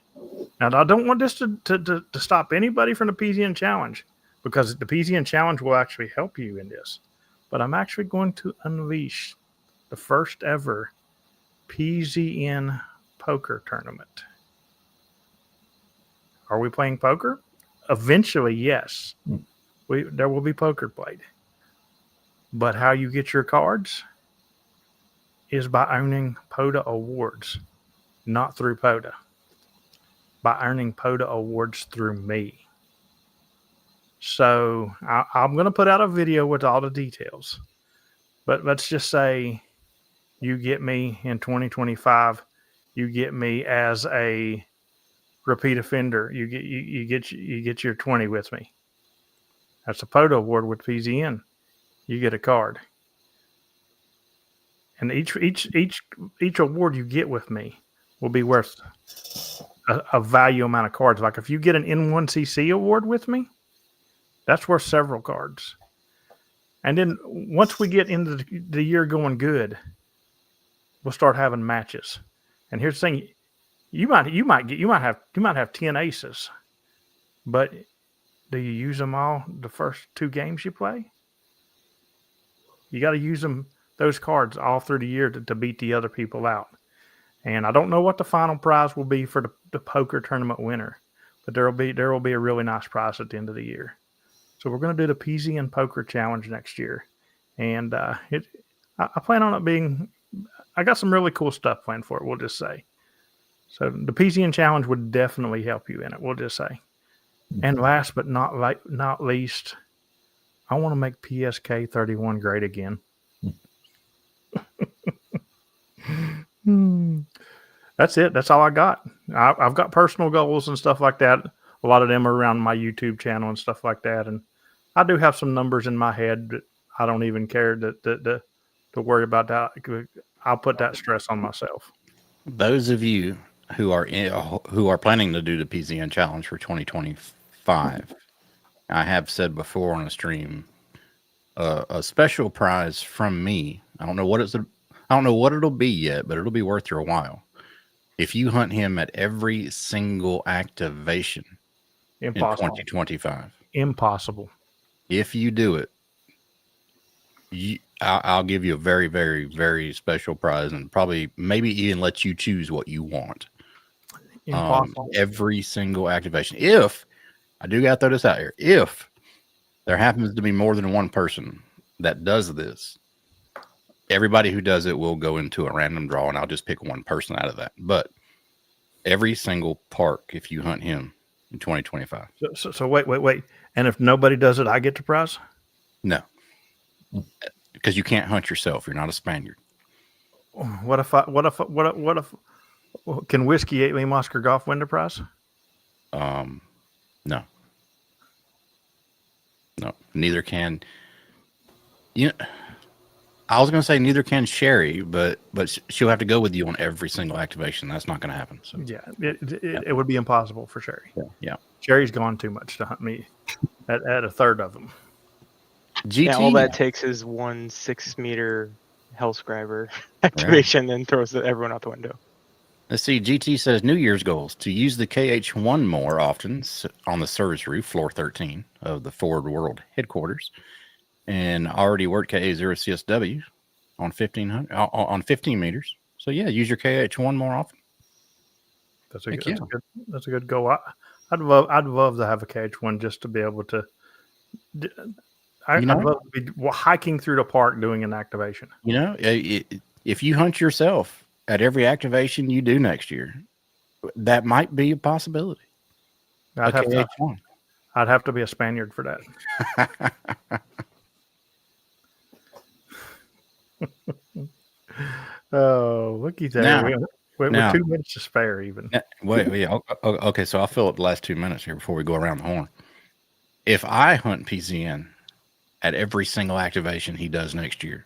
Now, I don't want this to stop anybody from the PZN challenge, because the PZN challenge will actually help you in this. But I'm actually going to unleash the first ever PZN poker tournament. Are we playing poker? Eventually, yes. There will be poker played. But how you get your cards is by earning POTA awards, not through POTA. By earning POTA awards through me. So I'm going to put out a video with all the details. But let's just say you get me in 2025. You get me as a repeat offender. You get your 20 with me. That's a POTA award with PZN. You get a card. And each award you get with me will be worth a value amount of cards. Like if you get an N1CC award with me, that's worth several cards. And then once we get into the year going good, we'll start having matches. And here's the thing: you might have 10 aces, but do you use them all the first 2 games you play? You got to use those cards all through the year to beat the other people out. And I don't know what the final prize will be for the poker tournament winner, but there will be a really nice prize at the end of the year. So we're going to do the PZN Poker Challenge next year, and I plan on it being. I got some really cool stuff planned for it. We'll just say. So the PZN Challenge would definitely help you in it. We'll just say. And last but not least, I want to make PSK 31 great again. That's it. That's all I got. I've got personal goals and stuff like that. A lot of them are around my YouTube channel and stuff like that. And I do have some numbers in my head, but I don't even care to worry about that. I'll put that stress on myself. Those of you who are planning to do the PZN challenge for 2025, I have said before on a stream, a special prize from me. I don't know what it'll be yet, but it'll be worth your while. If you hunt him at every single activation in Impossible. 2025. Impossible. If you do it, I'll give you a very, very, very special prize, and probably maybe even let you choose what you want. Impossible. Every single activation. If I do got to throw this out here, if there happens to be more than one person that does this, everybody who does it will go into a random draw, and I'll just pick one person out of that. But every single park, if you hunt him in 2025. So wait. And if nobody does it, I get the prize? No. Because you can't hunt yourself. You're not a Spaniard. What if can Whiskey 8 Lane Oscar Golf win the prize? No. No. Neither can I was going to say neither can Sherry, but she'll have to go with you on every single activation. That's not going to happen. So yeah, it would be impossible for Sherry. Yeah. Sherry's gone too much to hunt me at a third of them. GT. Yeah, all that takes is 1 6-meter Hellscriber activation, and throws everyone out the window. Let's see. GT says New Year's goals to use the KH1 more often on the service roof, floor 13 of the Ford World headquarters, and already worked KA0 CSW on 15 meters. So yeah, use your KH1 more often. That's a good goal. I'd love to have a KH1 just to be able to. I'd love to be hiking through the park doing an activation. If you hunt yourself at every activation you do next year, that might be a possibility. I'd have to be a Spaniard for that. Oh, looky there. We're 2 minutes to spare even. Okay, so I'll fill up the last 2 minutes here before we go around the horn. If I hunt PCN at every single activation he does next year,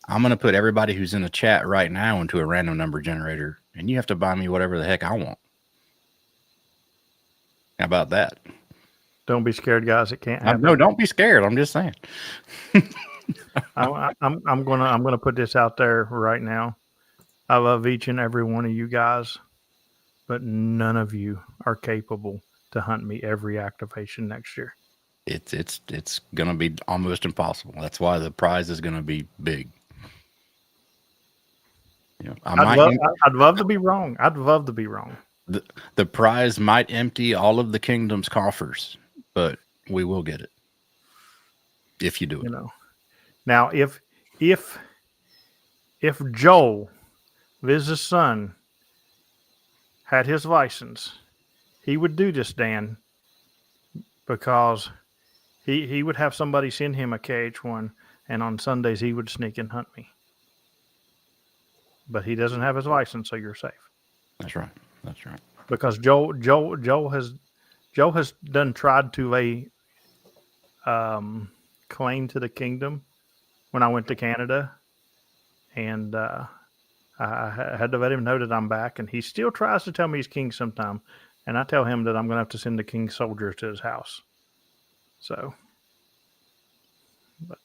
I'm going to put everybody who's in the chat right now into a random number generator, and you have to buy me whatever the heck I want. How about that? Don't be scared, guys. It can't happen. No, don't be scared. I'm just saying. I'm gonna put this out there right now. I love each and every one of you guys, but none of you are capable to hunt me every activation next year. It's gonna be almost impossible. That's why the prize is gonna be big. I'd love to be wrong. I'd love to be wrong. The prize might empty all of the kingdom's coffers, but we will get it if you do it. Now, if Joel, Viz's son, had his license, he would do this, Dan, because he would have somebody send him a KH1, and on Sundays he would sneak and hunt me. But he doesn't have his license, so you're safe. That's right. Because Joel has tried to lay claim to the kingdom when I went to Canada, and I had to let him know that I'm back, and he still tries to tell me he's king sometime, and I tell him that I'm going to have to send the king's soldiers to his house. So, but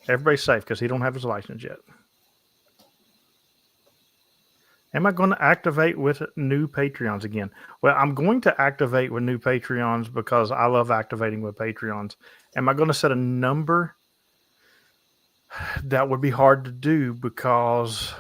everybody's safe because he don't have his license yet. Am I going to activate with new Patreons again? Well, I'm going to activate with new Patreons because I love activating with Patreons. Am I going to set a number? That would be hard to do because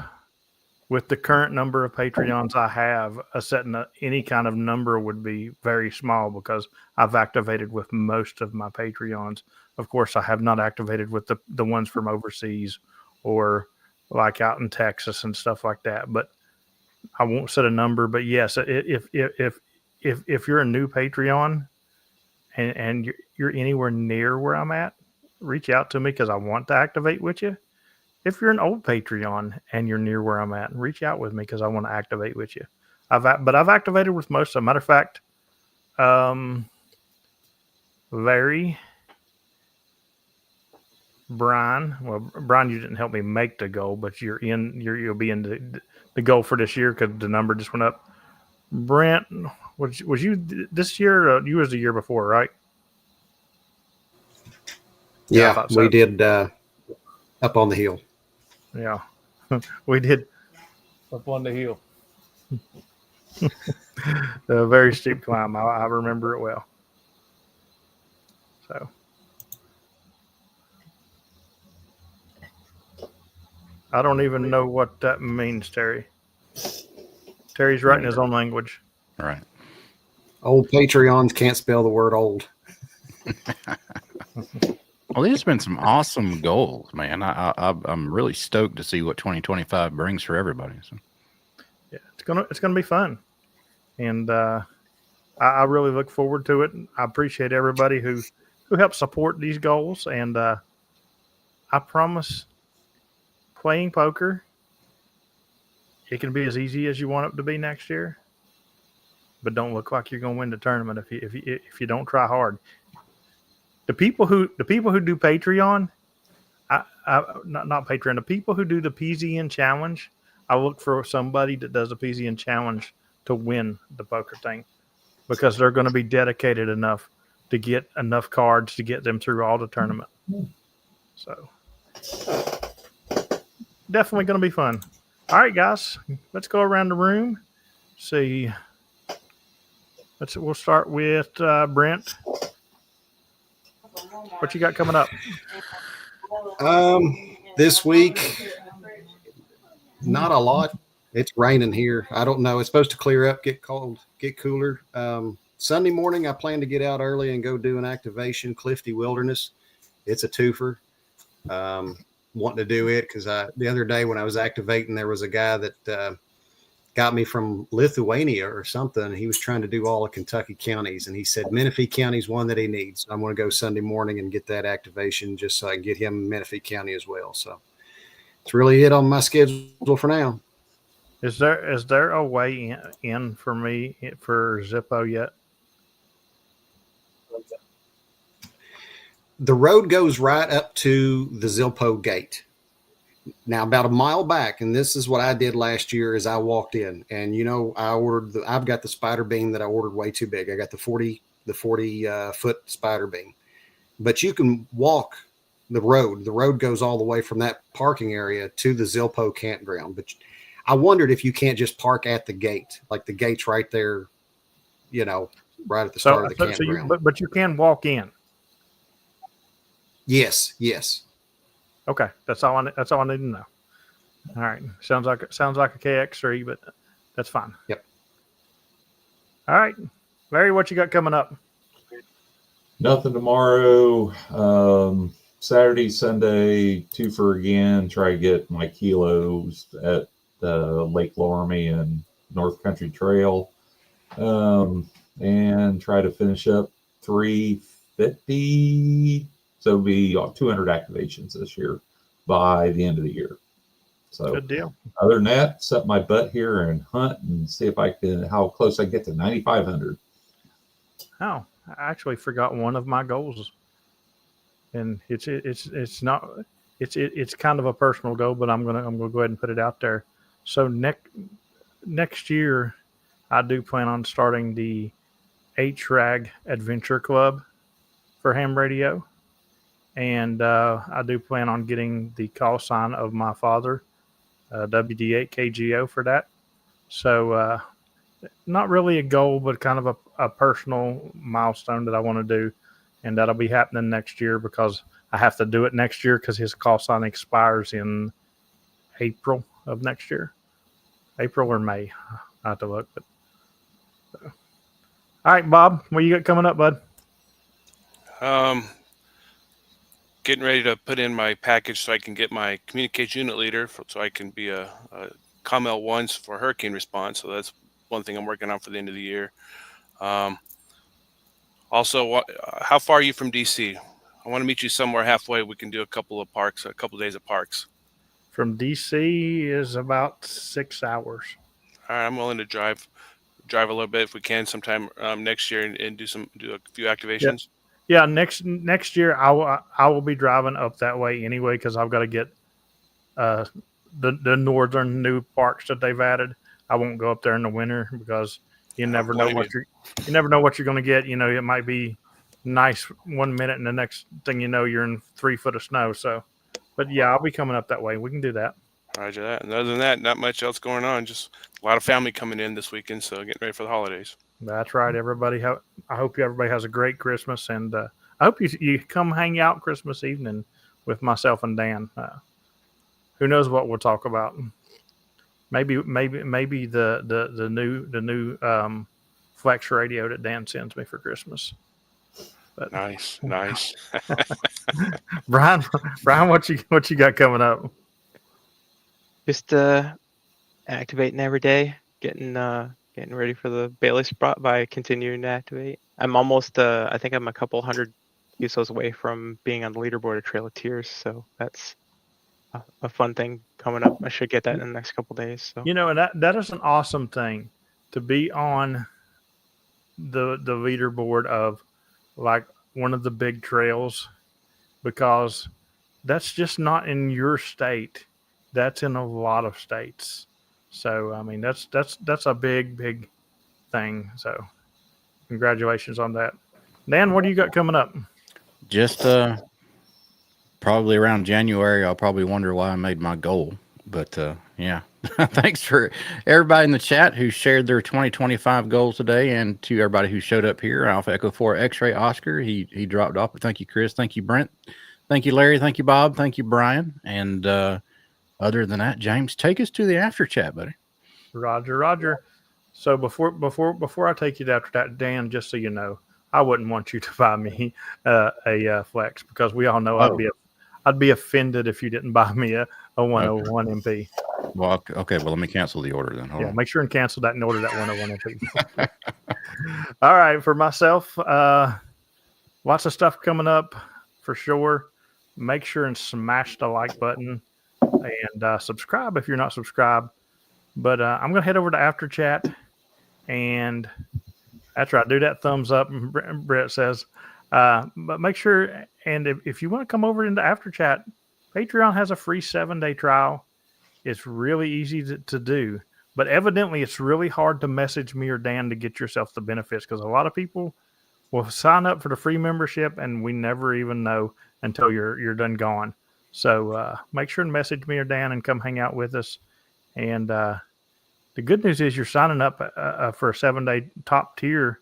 with the current number of Patreons I have, setting any kind of number would be very small because I've activated with most of my Patreons. Of course, I have not activated with the ones from overseas or like out in Texas and stuff like that. But I won't set a number. But yes, if you're a new Patreon and you're anywhere near where I'm at, reach out to me because I want to activate with you. If you're an old Patreon and you're near where I'm at, reach out with me because I want to activate with you. I've activated with most of them. Matter of fact, Larry, Brian. Well, Brian, you didn't help me make the goal, but you'll be in the goal for this year because the number just went up. Brent, was you this year? Or you was the year before, right? Yeah, we did up on the hill. Yeah, we did up on the hill. A very steep climb. I remember it well. So I don't even know what that means, Terry. Terry's writing his own language. Right. Old Patreons can't spell the word old. Well, these have been some awesome goals, man. I'm really stoked to see what 2025 brings for everybody. So. Yeah, it's gonna be fun, and I really look forward to it. I appreciate everybody who helps support these goals, and I promise, playing poker, it can be as easy as you want it to be next year, but don't look like you're going to win the tournament if you don't try hard. The people who do Patreon, not Patreon, the people who do the PZN challenge, I look for somebody that does a PZN challenge to win the poker thing, because they're going to be dedicated enough to get enough cards to get them through all the tournament. So definitely going to be fun. All right, guys, let's go around the room. See, we'll start with Brent. What you got coming up? This week, not a lot. It's raining here. I don't know. It's supposed to clear up, get cold, get cooler. Sunday morning, I plan to get out early and go do an activation, Clifty Wilderness. It's a twofer. Wanting to do it because the other day when I was activating, there was a guy that got me from Lithuania or something. He was trying to do all the Kentucky counties, and he said Menifee County's one that he needs. I'm going to go Sunday morning and get that activation just so I can get him Menifee County as well. So it's really it on my schedule for now. Is there a way in for me for Zippo yet? The road goes right up to the Zilpo gate. Now, about a mile back, and this is what I did last year, is I walked in, and I've got the spider beam that I ordered way too big. I got the 40 foot spider beam, but you can walk the road. The road goes all the way from that parking area to the Zilpo campground. But I wondered if you can't just park at the gate, like the gate's right there, right at the start of the campground. But you can walk in. Yes. Okay, that's all I need to know. All right, sounds like a KX3, but that's fine. Yep. All right, Larry, what you got coming up? Nothing tomorrow. Saturday, Sunday, twofer again. Try to get my kilos at Lake Loramie and North Country Trail, and try to finish up 350. So it'll be 200 activations this year by the end of the year. So good deal. Other than that, set my butt here and hunt and see if how close I can get to 9,500. Oh, I actually forgot one of my goals, and it's kind of a personal goal, but I'm gonna go ahead and put it out there. So next year, I do plan on starting the HRAG Adventure Club for ham radio. And I do plan on getting the call sign of my father, WD8KGO, for that. So not really a goal, but kind of a personal milestone that I want to do. And that'll be happening next year because I have to do it next year because his call sign expires in April of next year. April or May. I have to look. But so. All right, Bob, what you got coming up, bud? Getting ready to put in my package so I can get my communication unit leader so I can be a COML 1s for hurricane response. So that's one thing I'm working on for the end of the year. Also, how far are you from DC? I want to meet you somewhere halfway. We can do a couple of days at parks. From DC is about 6 hours. All right, I'm willing to drive a little bit if we can sometime next year and do a few activations. Yeah, next year I will be driving up that way anyway because I've got to get the northern new parks that they've added. I won't go up there in the winter because you never know what you're going to get. It might be nice 1 minute and the next thing you know you're in 3 foot of snow. So, but yeah, I'll be coming up that way. We can do that. Roger that. And other than that, not much else going on. Just a lot of family coming in this weekend, so getting ready for the holidays. That's right. Everybody, I hope everybody has a great Christmas, and I hope you come hang out Christmas evening with myself and Dan. Who knows what we'll talk about? Maybe the new Flex radio that Dan sends me for Christmas. But Nice. Brian, what you got coming up? Just activating every day, getting ready for the Bailey Sprott by continuing to activate. I'm almost I think I'm a couple hundred QSOs away from being on the leaderboard of Trail of Tears, so that's a fun thing coming up. I should get that in the next couple days. So And that is an awesome thing to be on the leaderboard of like one of the big trails, because that's just not in your state. That's in a lot of states. So I mean that's a big thing. So congratulations on that. Dan, what do you got coming up? Just probably around January, I'll probably wonder why I made my goal. But yeah, thanks for everybody in the chat who shared their 2025 goals today, and to everybody who showed up here. Alpha Echo 4 X-Ray Oscar, he dropped off. But thank you, Chris. Thank you, Brent. Thank you, Larry. Thank you, Bob. Thank you, Brian. And other than that, James, take us to the after chat, buddy. Roger. So before I take you to after that, Dan, just so you know, I wouldn't want you to buy me a Flex, because we all know I'd be offended if you didn't buy me a 101 MP. Well, okay. Well, let me cancel the order then. Hold on. Make sure and cancel that and order that 101 MP. All right, for myself, lots of stuff coming up for sure. Make sure and smash the like button and subscribe if you're not subscribed. But I'm going to head over to After Chat, and that's right. Do that thumbs up, Brett says. But make sure, and if you want to come over into After Chat, Patreon has a free 7-day trial. It's really easy to do, but evidently it's really hard to message me or Dan to get yourself the benefits, because a lot of people will sign up for the free membership and we never even know until you're done gone. So make sure and message me or Dan and come hang out with us. And the good news is you're signing up for a 7-day top tier,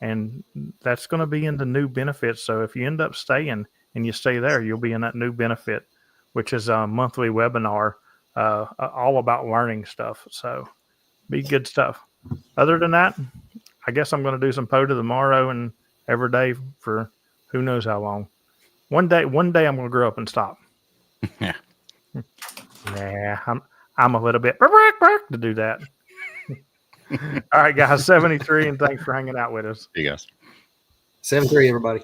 and that's going to be in the new benefits. So if you end up staying and you stay there, you'll be in that new benefit, which is a monthly webinar all about learning stuff. So be good stuff. Other than that, I guess I'm going to do some POTA tomorrow and every day for who knows how long. One day I'm going to grow up and stop. Yeah. Nah, I'm a little bit to do that. All right, guys, 73, and thanks for hanging out with us. See you guys. 7-3, everybody.